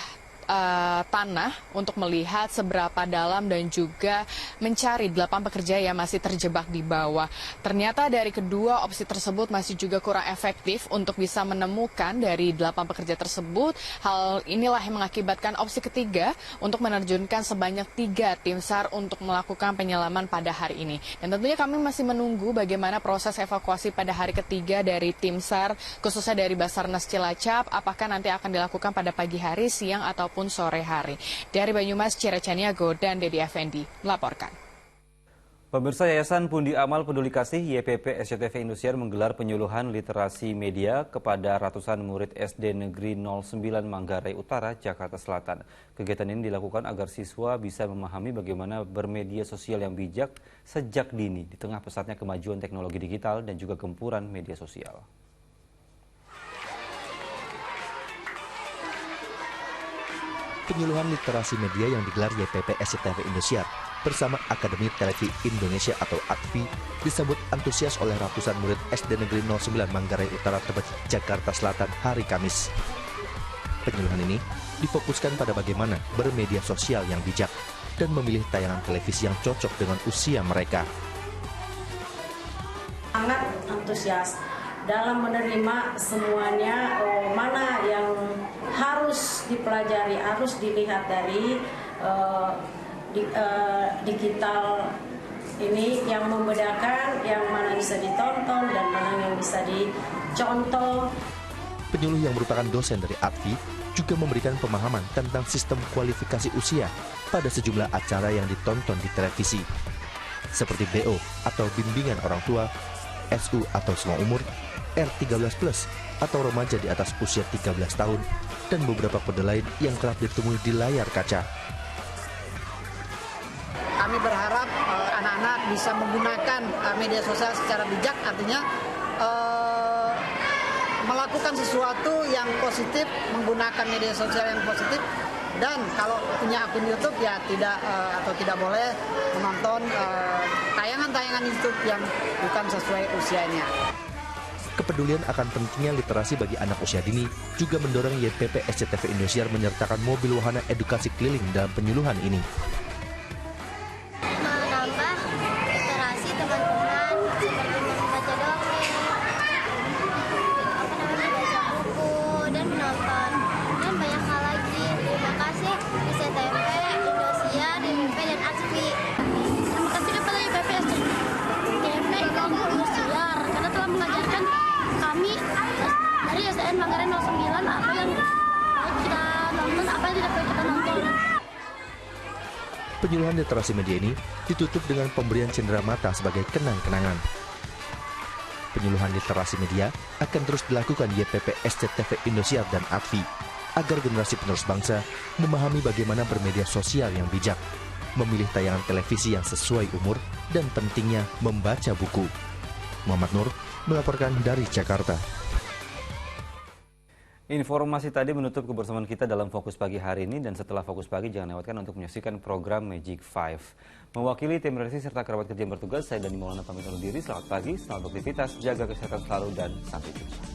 tanah untuk melihat seberapa dalam dan juga mencari 8 pekerja yang masih terjebak di bawah. Ternyata dari kedua opsi tersebut masih juga kurang efektif untuk bisa menemukan dari 8 pekerja tersebut. Hal inilah yang mengakibatkan opsi ketiga untuk menerjunkan sebanyak 3 tim SAR untuk melakukan penyelaman pada hari ini. Dan tentunya kami masih menunggu bagaimana proses evakuasi pada hari ketiga dari tim SAR, khususnya dari Basarnas Cilacap, apakah nanti akan dilakukan pada pagi hari, siang, ataupun sore hari. Dari Banyumas, Cira Caniago dan Dedi Effendi melaporkan. Pemirsa, Yayasan Pundi Amal Peduli Kasih YPP SCTV Indosiar menggelar penyuluhan literasi media kepada ratusan murid SD Negeri 09 Manggarai Utara, Jakarta Selatan. Kegiatan ini dilakukan agar siswa bisa memahami bagaimana bermedia sosial yang bijak sejak dini di tengah pesatnya kemajuan teknologi digital dan juga gempuran media sosial. Penyuluhan literasi media yang digelar YPP SCTV Indosiar bersama Akademi Televi Indonesia atau AKVI disambut antusias oleh ratusan murid SD Negeri 09 Manggarai Utara, Tebet, Jakarta Selatan hari Kamis. Penyuluhan ini difokuskan pada bagaimana bermedia sosial yang bijak dan memilih tayangan televisi yang cocok dengan usia mereka. Sangat antusias dalam menerima semuanya, mana yang harus dipelajari, harus dilihat dari digital ini, yang membedakan yang mana bisa ditonton dan mana yang bisa dicontoh. Penyuluh yang merupakan dosen dari AKVI juga memberikan pemahaman tentang sistem kualifikasi usia pada sejumlah acara yang ditonton di televisi, seperti BO atau Bimbingan Orang Tua, SU atau Semua Umur, R13+, atau remaja di atas usia 13 tahun, dan beberapa kode lain yang kerap ditemui di layar kaca. kami berharap anak-anak bisa menggunakan media sosial secara bijak, artinya melakukan sesuatu yang positif, menggunakan media sosial yang positif, dan kalau punya akun YouTube ya tidak boleh menonton tayangan-tayangan YouTube yang bukan sesuai usianya. Kepedulian akan pentingnya literasi bagi anak usia dini juga mendorong YPP SCTV Indosiar menyertakan mobil wahana edukasi keliling dalam penyuluhan ini. Menambah literasi teman-teman seperti membaca dongeng, baca buku, dan menonton, dan banyak hal lagi. Terima kasih SCTV Indosiar, YPP, dan ASFI. Terima kasih kepada YPP SCTV Indosiar karena telah mengajarkan kami dari SDN Manggarai 09 apa yang baik kita nonton, apa yang tidak baik kita nonton. Penyuluhan literasi media ini ditutup dengan pemberian cenderamata sebagai kenang-kenangan. Penyuluhan literasi media akan terus dilakukan YPP SCTV Indosiar dan ADVI agar generasi penerus bangsa memahami bagaimana bermedia sosial yang bijak, memilih tayangan televisi yang sesuai umur, dan pentingnya membaca buku. Muhammad Nur melaporkan dari Jakarta. Informasi tadi menutup kebersamaan kita dalam Fokus Pagi hari ini, dan setelah Fokus Pagi jangan lewatkan untuk menyaksikan program Magic 5. Mewakili tim redaksi serta kerabat kerja yang bertugas, saya Dani Maulana pamit undur diri. Selamat pagi, selamat beraktivitas, jaga kesehatan selalu, dan sampai jumpa.